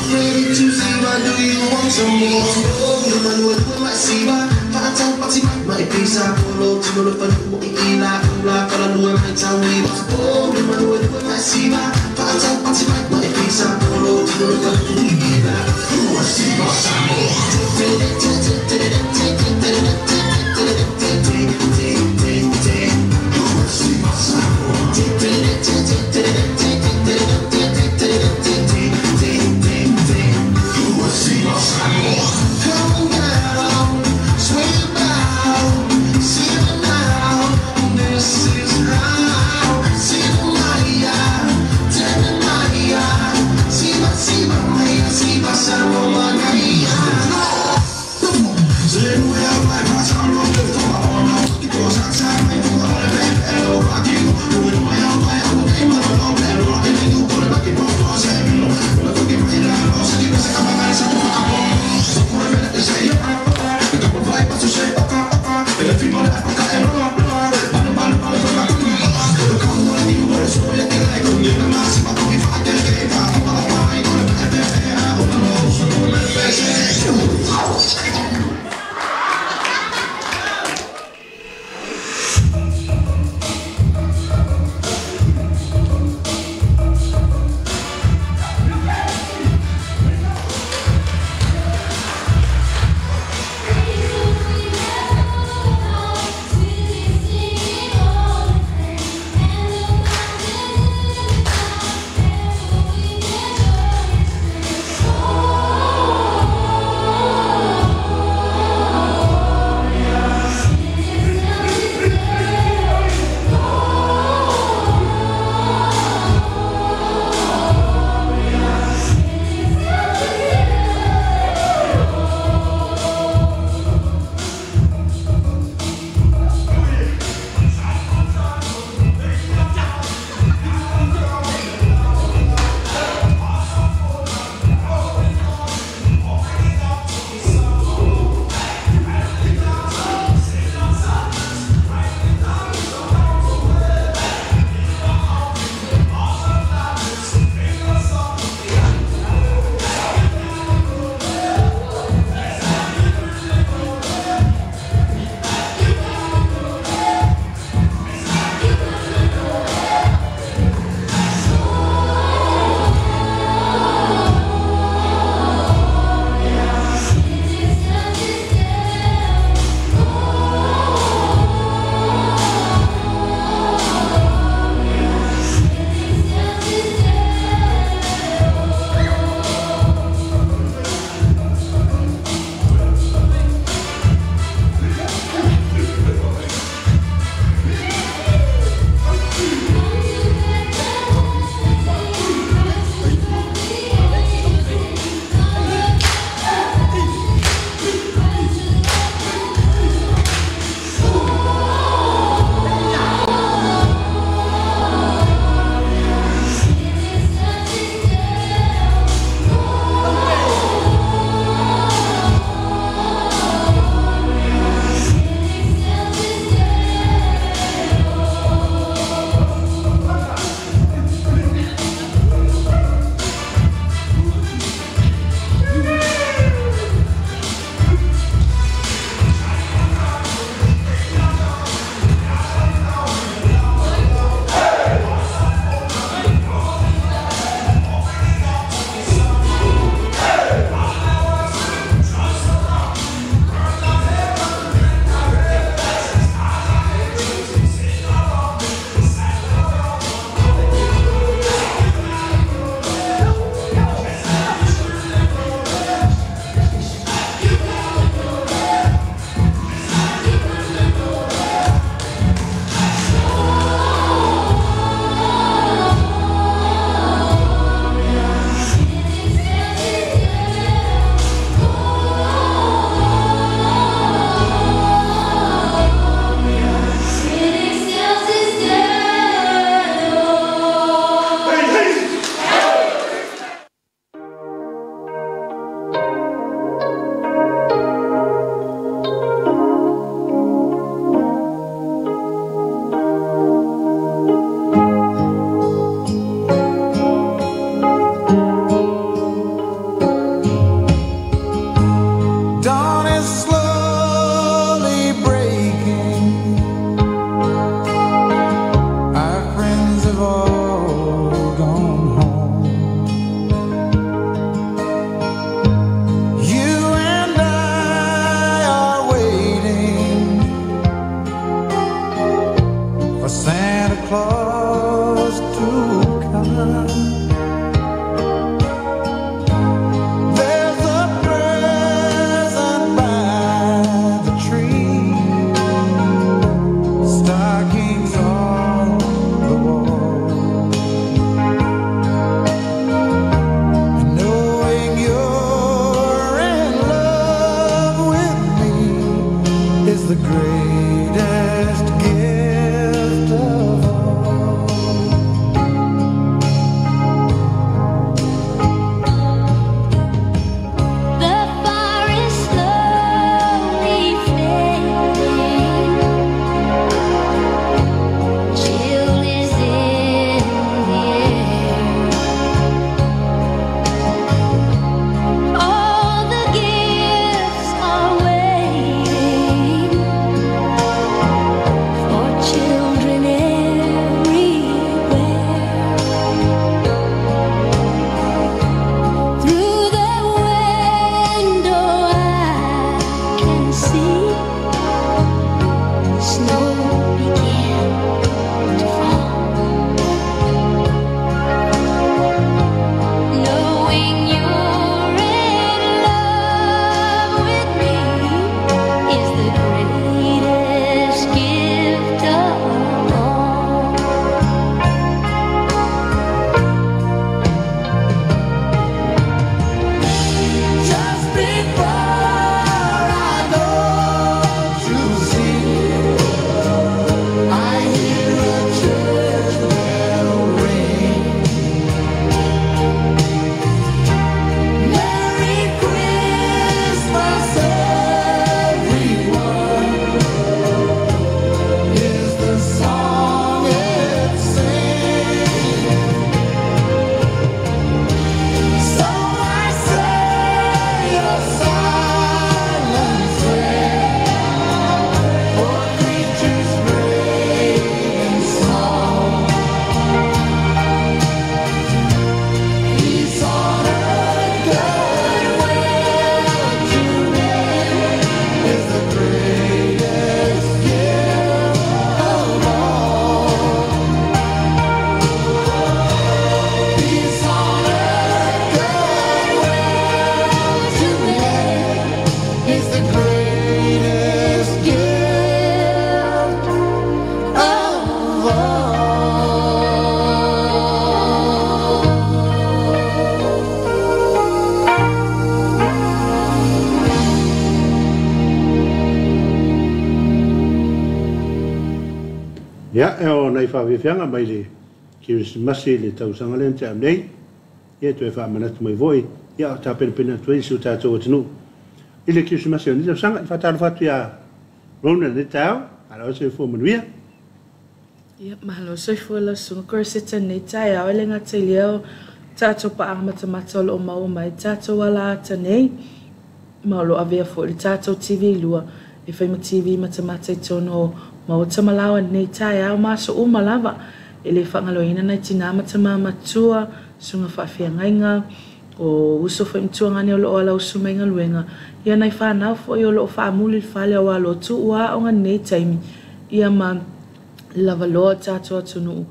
Ready to see what do you want some more? Oh, you man with my see what pata pati my pizza polo to the fun ina la kala no my time we oh, you man with my see what pata pati my pizza polo to the fun ina who see what's whawhiwhianga mai le Christmasi le tausanga le te amnei. Ia tu e whamanatu mai voi. Ia o tā pena tu e si o tātou o tinu. I le Christmasi o ni tausanga i whataro whatu ia Rona le tau. Ala o se fo manuia. Ia mahalo so fo la sunga korseta nei tai au le ngata leo tātou pa ang matamata o mau mai tātou wala ata nei. Malo avea fo le tātou TV lua. E whai ma TV matamata i tono ma o tamalawa nei tai au maso o malava. E le whangaloina nei tina matama matua sunga whawhia ngainga o uso whai mtua ngani o loo ala usu mainga luenga. Ia nei whanau fo i o loo whaamuli whale o alo tu ua o nga nei taimi. Ia ma lava loa tātou atunu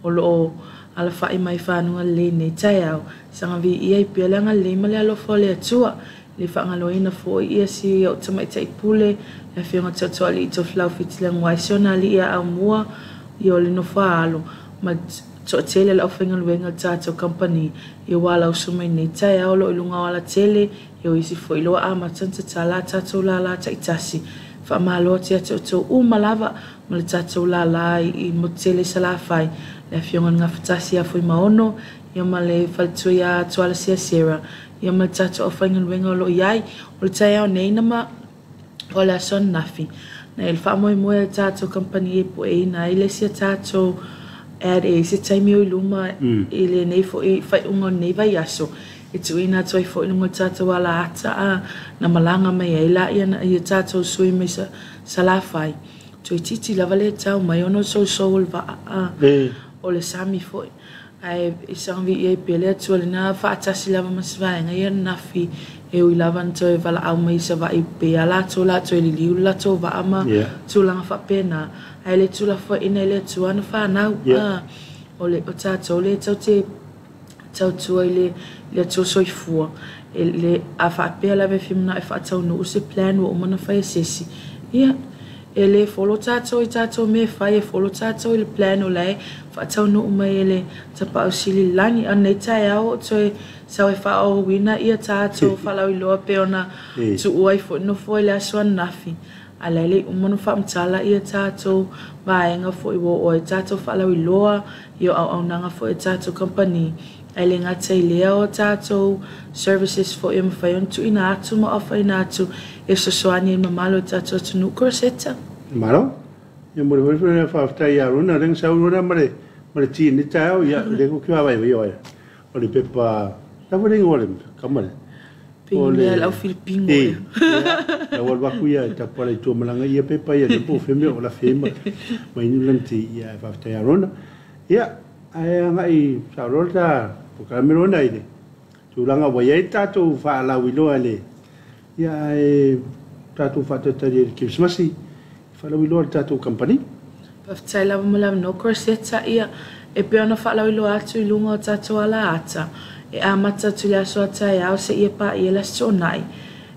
o loo ala whai mai whanunga le nei tai au. Sanga vi ia i pialanga le male alo fole atua. Le whangaloina fo i ia si o tamaitai pule. Le whionga tautua li i to flau fitilang waisiona li ia au mua i o le no whaalo. Ma to tele la ofenga luenga tātou company i wala usumai nei tai au lo ilunga wala tele i o isi fo iloa a matanta tala tātou la la ta itasi. Wha mahaloa tia tātou malava ma le tātou la la i mo tele salawhai. Le whionga ngā whatasi a fui maono i ma le whaltua ia tuala sia sera. I ma le tātou ofenga luenga o lo iai o le tai au nei nama o le ason nafi. Na il wha moe moe tātou company e po e na ile sia tātou ad e se taimi o iluma i le nei fo i whai unga nei vai aso. E tu ina toi fo ilunga tātou ala ata a na malanga mai e la i tātou sui mai sa la whai. Tu i titi lava le tau mai ono so ul va a o le sami fo. Ai i sangvi i e pele atua le na whaatasi lava masvaenga i nafi e ui lava nto e wala au mai sa vai pe a lato e li liu lato va ama tūlanga whapena. Ai le tula fo ina le tua na whanau o le o tātou le tau te tau tua i le tau soi fua. E le a whapea lawe whimna e whaatau no use plan o umana whai sesi. Ia, e le folo tātou i tātou me whai e folo tātou i le plan o lei whaatau no umai e le tapa au sili langi anei tai au o toi sau e wha o wina ia tātou whalau i loa peona tu uai fo no fo i le asuan nafi. A lele umano whamtala ia tātou vaenga fo i wo o e tātou whalau i loa i o au nanga fo e tātou company. Ai le ngata i lea o tātou services fo i mawhai on tu ina atu ma ofa ina atu e sosoani i mamalo i tātou tunu korseta. Maro? Ia mure mure mure whaftai a runa reng sa uruna mare ti ni tau ia le ko kiwa vai vai oia. O le pepa tawa ring o le kamare. Pinga la Filipino. La walwa kuia ta pala i tō malanga ia pepa ia le po feme o la fema. Mai ni lanti ia whaftai a runa. Ia, ai anga i sa rolta po kamerona i le. Tūlanga wai ai tātou whaalau i loa le. Ia e tātou whatatari e Christmasi. Whalau i loa tātou company. Paftai lava malawa no korseta ia. E peona whalau i loa atu i lunga o tātou ala ata. E amata tu le aso atai au se ia pa ia las tonai.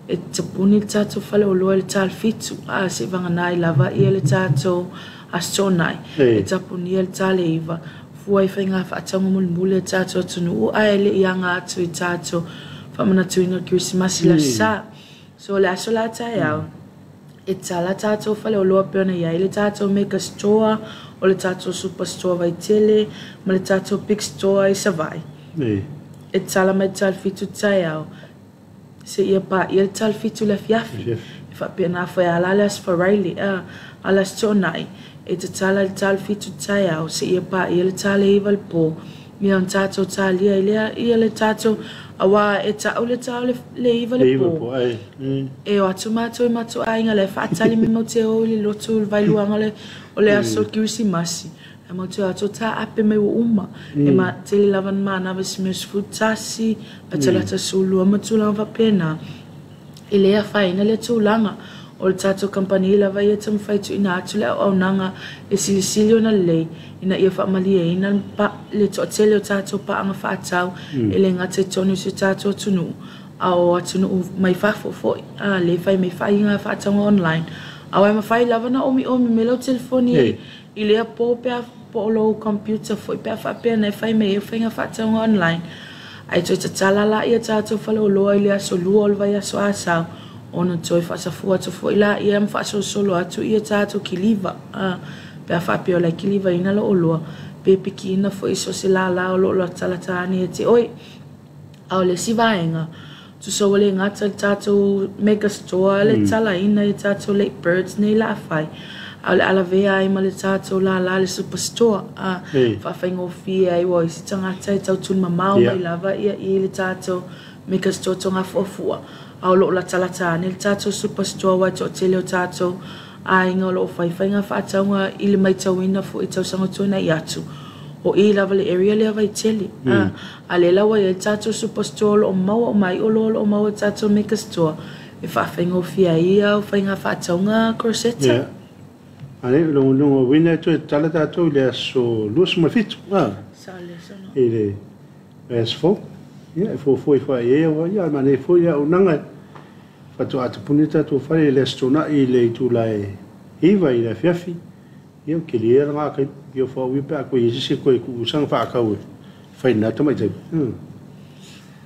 E tapuni le tātou whalau loa le tāl fitu. A se vanganai lava ia le tātou as tonai. E tapuni ia le tāle iwa. Fuai whainga whaatanga mulmule tātou atunu. O ai le ianga atu i tātou. Whamana tuinga Christmasi la sa. So le aso la atai au. E tala tātou whale o loa peona iai le tātou mega store, o le tātou superstore vai tele, ma le tātou big store i savai. E tala mai tal fitu tai au. Se ia pa, ia le tal fitu le fiafi. E whapena whai ala alas wharaili, alas tonai. E te tala le tal fitu tai au, se ia pa, ia le tala iwa le po. Ia on tātou talia ia le tātou awa e tau le tau le iwa le po. E o atu mātou i mātou ainga le whaatali me mau te o le lotu le vailuanga le o le aso Kirsimasi. E mau te ato tā ape me o uma. E ma tele lavan maa nawa si meus futasi, a talata sulu a matulanga whapena. E lea whaina le tūlanga. O le tātou company i lava ia tamu whaitu ina atu le au nanga e silisili o na lei. Ina ia whaamalia ina le toatele o tātou paanga whaatau e le ngate tonu se tātou tunu. A o atunu mai whafo foi. A le whai mai whai inga whaatanga online. A wai mawhai lava na omi me lau telefoni e. I lea po pia po o lou computer foi pia whapea na whai mai e whainga whaatanga online. Ai toi tatalala ia tātou whale o loa i lea so lua o le vai aso asau. Ona toi whaasafua to fo ila ia mwhaaso solo atu ia tātou ki liva. Pea whapio lai kiliva ina lo olua. Pe piki ina fo iso se la o lo talatani e te oi. Au le si vaenga. Tu so wale ngata tato mega store le tala ina e tato Lake Birds nei la fai. Au le ala vea ai ma le tato la le superstore. Whawhaingo fia ai wa isi tangata e tau tun mamau mai lava ia i le tato mega store tonga fuafua. Au lo la talatani le tato superstore wa to te leo tato. Ai ngā lo whaiwhainga whaataunga i le mai tauina fo i tau sangatuna i atu. O i lava le area le avai tele. A le lawa i tato superstore o maua o mai o lo maua tato mega store. E whawhainga fia ia o whainga whaataunga Corsetta. Ale longo wina to tala tato le so lus ma fitu. Sale sono. E le S4. Ia fo foi ia wa ia ma ne foi ia unanga. Fatu atu punita to fai le stona i le tu lai iva i le fiafi. Ia ke le nga ka yo fo wi pa ko yisi ko ku sang fa ka we. Fai na to mai te.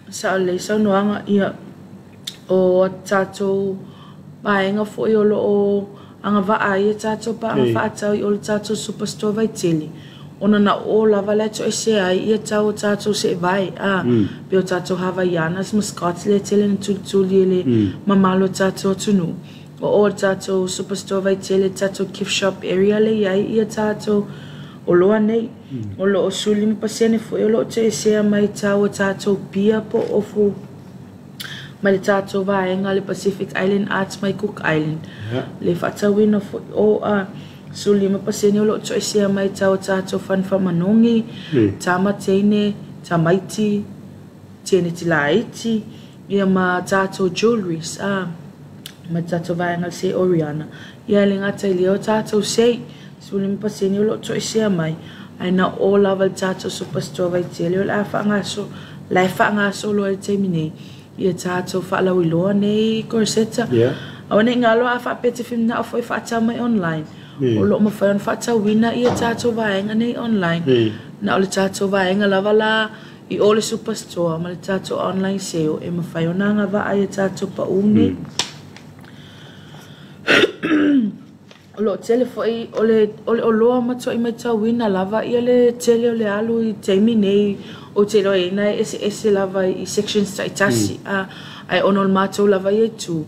Sale sono anga ia o tato baenga fo i o anga va ai tato pa anga fa tau i o tato superstore vai tele. Ona na o lava le to se ai ia tau tato se vai pe o tato Havaianas mascots le tele tuli le mamalo tato tunu o tato superstore vai tele tato gift shop area le ia tato o loa nei o lo suli mi pasene fo o lo te se mai tau tato pia po o fu mai tato vai ngale Pacific Island Arts mai Cook Island le fatawina fo o suli ma pasene o lo to sia mai tau tato fan famanongi tama tene tamaiti tene tilaiti ia ma tato jewelries ma tato vai ngal se Oriana ia le ngata i leo tato sei suli ma pasene o lo to sia mai ai na o lava tato superstore vai tele o la fa ngaso lo te mine ia tato fa la wiloa nei Corsetta awne ngalo a fa pete film na foi fa tama online o lo mo fa ta wina ia tato vaenga nei online na o le tato vaenga lava la i o le superstore ma le tato online sale e mo fa ona nga va ai tato pa uni o lo tele foi o lo ma to i mai ta wina lava ia le tele o le alu i temi nei o te roi na ese lava i sections taitasi ai onol mato lava i tu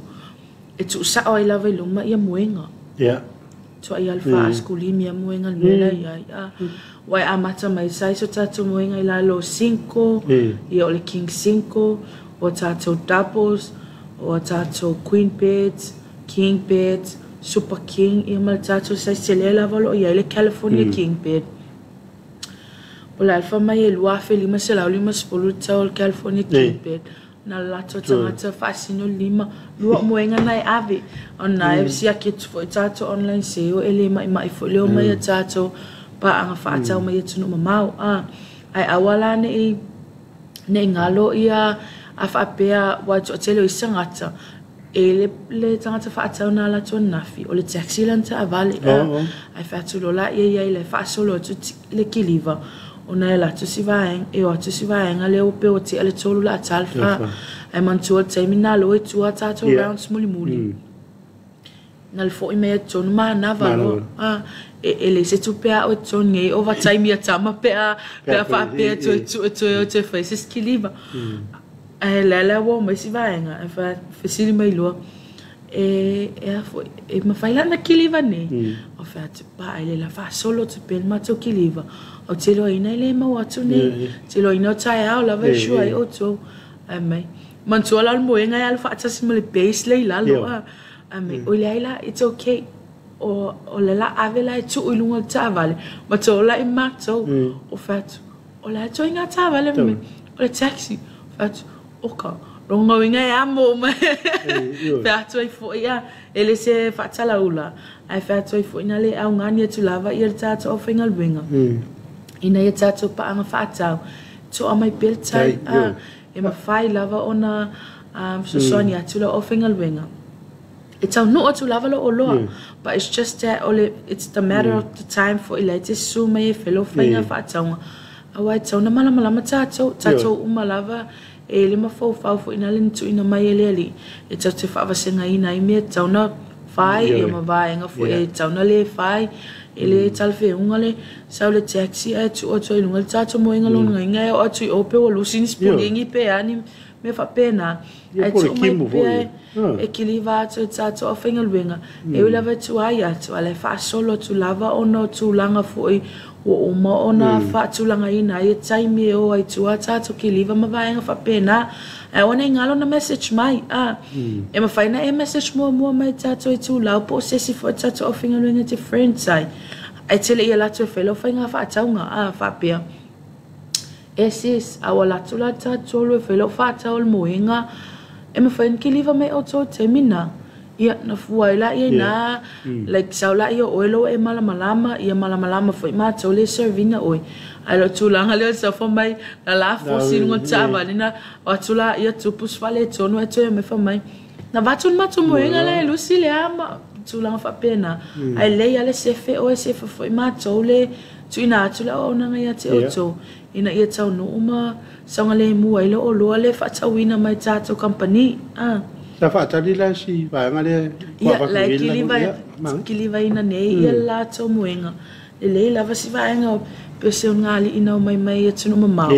e tu sa o i lava i luma ia muenga to ai alfa askulimi a muenga nela ia wai amata mai sai so tato muenga i la lo 5 ia o le king 5 o tato doubles o tato queen beds king beds super king ia mal tato sai sele lava lo ia le California king bed o la alfa mai e lua felima se la lima spolu tau California king bed na lato tangata fasino lima lua moenga nai ave ona e sia ke tu tato online seo ele mai fo leo mai tato pa anga fata mai tunu mamau ai awala ne ngalo ia afa pea wa tele isangata ele le tangata fata na la ton nafi o le taxi lanta avale ai fatu lola ia le fa solo tu le kiliva ona la tu si vaeng e o tu si vaeng ale o pe o ti ale tolu la talfa e man tu terminal o tu ata to rounds muli nal fo i me ton ma na valo ele se tu pe o ton nge over time ya tama pe fa pe tu faces kiliva e la wo me si vaeng e fa facili mai lo e ma fai la na kiliva ne o fa tu pa ele la fa solo tu pe ma tu kiliva o te lo ina le ma watu ne te lo ina tai au la vai shua i o to mai man tu ala mo nga alfa atasi mo le base le la lo mai o le la it's okay o le la avela tu i lunga ta vale ma to la i ma to o fat o la to nga ta vale me o le taxi fat o ka ronga winga ya mo me fat i fo ya ele se fat la ula ai fat i fo ina le au ngani tu lava i ta to fingal winga ina ia tato pa anga whaatau to a mai peltai e ma whai lava ona so soani atu la ofengal wenga e tau no atu lava lo o loa but it's just that it's the matter of the time for ilete su mai e whelo whainga whaataunga awai tau na malama tato umalava e lima fau fo ina lini tu ina mai ele ali e tau te whaavasenga ina i mea tau na whai e ma vaenga fo e tau na le whai ele talfe ungale saule taxi e tu o tu lunga tato mo inga lona ngai o tu o pe o lusini spulingi pe ani me fa pena e tu mai pe e kiliva tu tato o finga luenga e ula va tu ai atu ale fa solo tu lava ono tu langa foi o mo ona fa tu langa ina e taimi o ai tu tato kiliva ma va fa pena e ona ngalo na message mai e ma fa ina e message mo mai tato e tu la po se si fo tato o finga luenga te friend sai e tele ia latu felo fa inga fa taunga fa pia esis awala tula tato lo felo fa taul moinga e ma fa in kiliva me o to temina ia na fuaila ia na like saula ia oilo e malamalama ia malamalama foi ma tole servina oi alo tulanga le sa fo mai la fo singo tsava nina o tula ia tupus fale tono e to me fa mai na vatun matu moinga le lucile ama tulanga fa pena ai le ia le sefe o sefe foi ma tole tuina tula ona ia te oto ina ia tau no uma sanga le mu ai lo lo le fa tawina mai tato company ta fa ta dila si va ngale kwa la kiliva ina nei ia la to muenga le la va si va nga pese ngali ina mai mai e tunu mama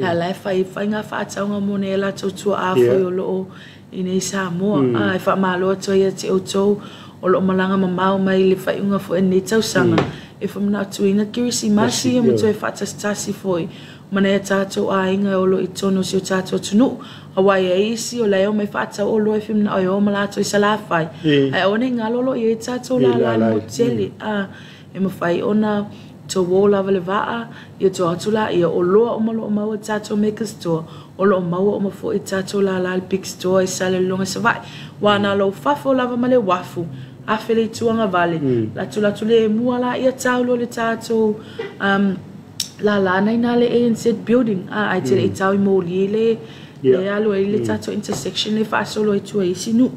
la fa nga fa tau nga mone la to tu a fo yo lo ina sa mo ai fa malo to ia te oto o lo malanga mama mai le fa nga fo ni tau sanga e fa na tu ina kirisi masi mo to fa tasi foi mana e tato a inga o lo i tono si o tato tunu awai e isi o leo mai fata o lo e fimna o yo malato i salafai ai one ngalo lo i tato la mo tele e mo fai ona to wo la vale va i to atula i o lo o malo o mau tato make store o lo mau o mo fo i tato la big store i sale longa se vai wana lo fafo lava male wafu a fele tuanga vale la tule muala i tau lo le tato la nai na le ANC building ai te le tau mo le alo le tato intersection le fa solo tu ai sinu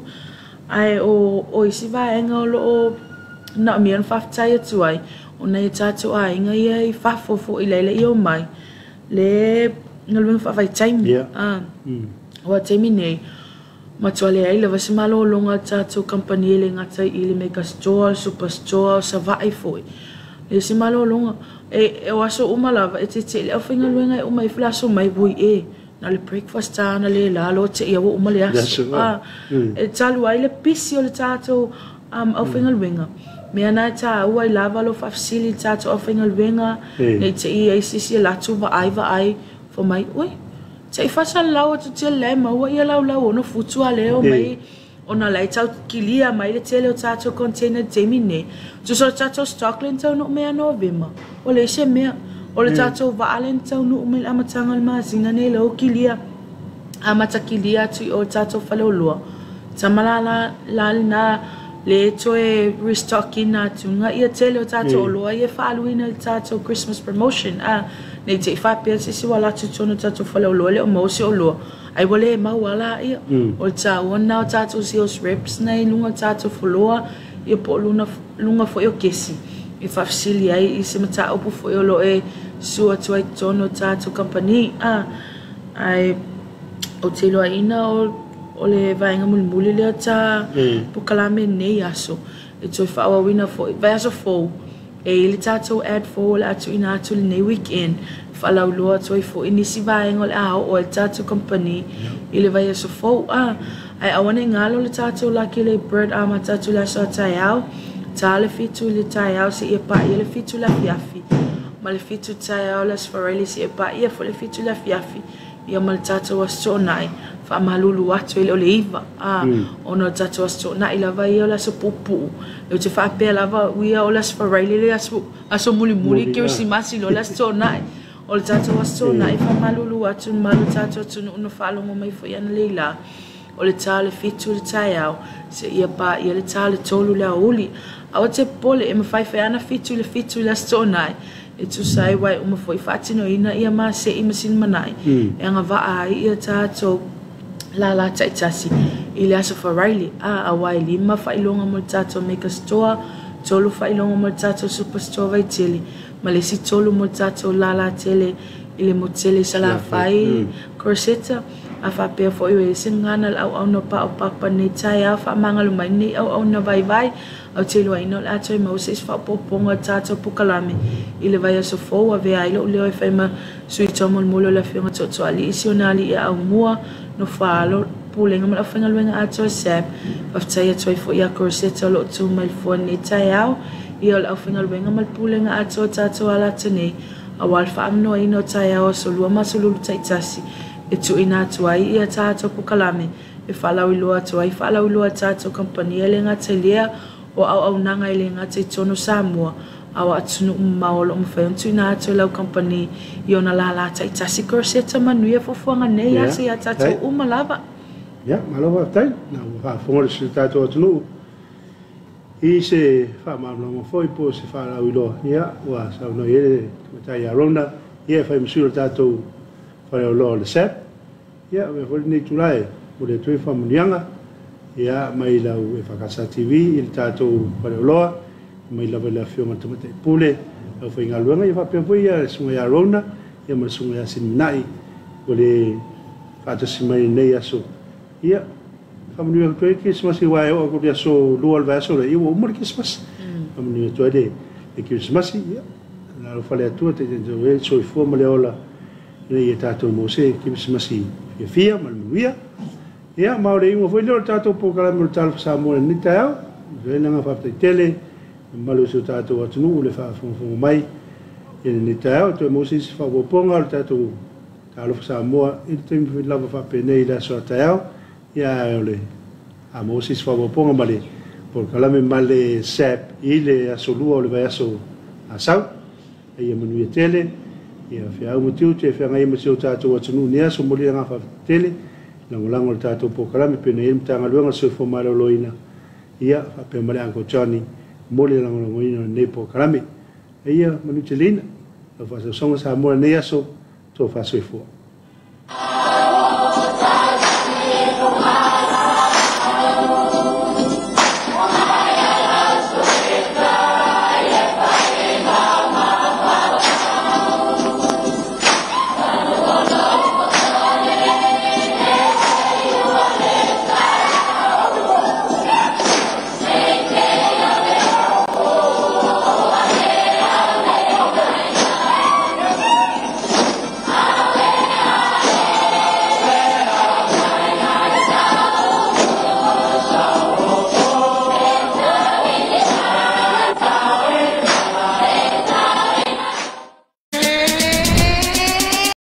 ai o isi va enga lo na mi an fa tai tu ai o nei tato ai nga i fa fo i le o mai le ngalo fa vai time o time nei ma tole ai le va malo longa tato company le ngata i le mega store superstore sa vai foi le si malo longa e waso uma lava e te le afinga luenga uma i flaso mai bui na le breakfast na le lalo te ia uma le aso e talu ai le pisi o le tato afinga luenga me ana ta ua i lava lo facili tato afinga luenga ne te ia sisi la tu va ai fo mai oi te i fasa lau tu te le ma ua ia lau no futua leo mai ona lai tau kilia mai le tele o tato container temine tu so tato stockland tau no mea novema o le se mea o le tato vaalen tau no me amatanga le mazinga ne lo kilia amata kilia tu o tato falolua tamala la na le toe restocking na tu nga ia tele o tato lo ia faluina le tato Christmas promotion ne te fa pese si wala tu tono tato falolua le o mo se o lo ai wale ma wala ia o ta ona tato sales reps nei lunga tato foloa ia po lunga fo yo kesi e fa facili ai se mata o fo yo lo e sua tu ai tono tato company ai o te lo ina o le vainga mulmuli le ta po kalame nei aso e tu fa wa wina fo vai aso fo e le tato ad fo la tu ina tu nei weekend falau loa toi fo inisi vai ngol o tato company ile vai so fo ai awane ngalo le tato la kile bird ama tato la so taiao tale fitu le taiao se e pa ile fitu la fiafi mal fitu taiao las foreli se e pa ia fo le fitu la fiafi ia mal tato was so nai fa malulu atu ile ole iva ono tato was so nai la vai la so pupu le te fa pe la va we o las foreli le aso muli ke si masi lo las so nai o le tato waso na i malulu atu malu tato tunu no falo mo mai fo yana leila o le tale fitu le taiao se ia pa ia le tale tolu le uli a te pole e mafai fa ana fitu le stonai e tu sai wai uma foi fatino ina ia ma se i masin manai e nga va ai ia tato la taitasi i le aso fa Riley a wai lima fa ilonga mo tato make a store tolu fa ilonga mo tato superstore vai tele malesi tolu mo tato la tele ile mo tele sala fai corsetta a whapea fo iwe se ngana au no pa o papa nei tai a wha mangalu mai nei au na vai vai au te lua ino le ato i Moses wha poponga tātou pukalame i le vai aso fōu a vea ilo leo e whaima sui tomo mulo le whionga toto ali isi o nali i au mua no whaalo pūlenga mala whainga luenga ato a sep whaftai atoi fo i a koroseta lo tu mai fua nei tai au i o le au whainga luenga mal pūlenga ato a tātou ala tanei a wal wha amnoa ino tai au so lua masululu taitasi e tu ina tuai i a tātou pukalame e whalau i lua tuai whalau i lua tātou kompania le ngata lea o au nanga i le ngata i tono Samoa au atunu maolo mwhai tu ina atu lau kompani i ona la la taitasi koroseta manuia fofuanga nei ase i a tātou umalava ya malawa tai na wa fonga se tātou atunu i se whamamlama foi po se whalau i loa ia wa sa no e tai a ronda ia whai msura tātou whalau loa le sep ia me fwere nei tulai o le tui whamunianga ia mai lau e whakasa TV i le tātou whalau loa mai lau la whionga tamate pule au whai ngā luanga i whapea pui ia le sunga ia ronda ia ma le sunga ia sinminai o le whatasi mai nei aso ia whamunianga tue Christmas i wae o kuri aso lua alwa aso le iwa umar Christmas whamunianga tue le Christmas ia la lo whale atua te te e so i fua ma le ola nei e tātou Mose Christmas i fia ma le manuia ia maore ingo foi leo tātou pokalame o tālu Samoa ni tai au venanga whaptai tele malu se tātou atunu le whaafonga mai i ni tai au te Mose si whapoponga o tātou tālu Samoa i te temi lava whapenei la so tai au ia ole a Mose si whapoponga ma le pokalame ma le sep i le aso lua o le vai aso asau ia manuia tele ia fiau motiu te whianga ima se o tātou atunu ni aso moli ngā whapetele langolango le tātou pokalame pena i mtanga luenga se fomara loina ia whapea mare anko Johnny moli langolango ina nei pokalame ia manu te lina la whasau songa sa mora nei aso tō whasoi fua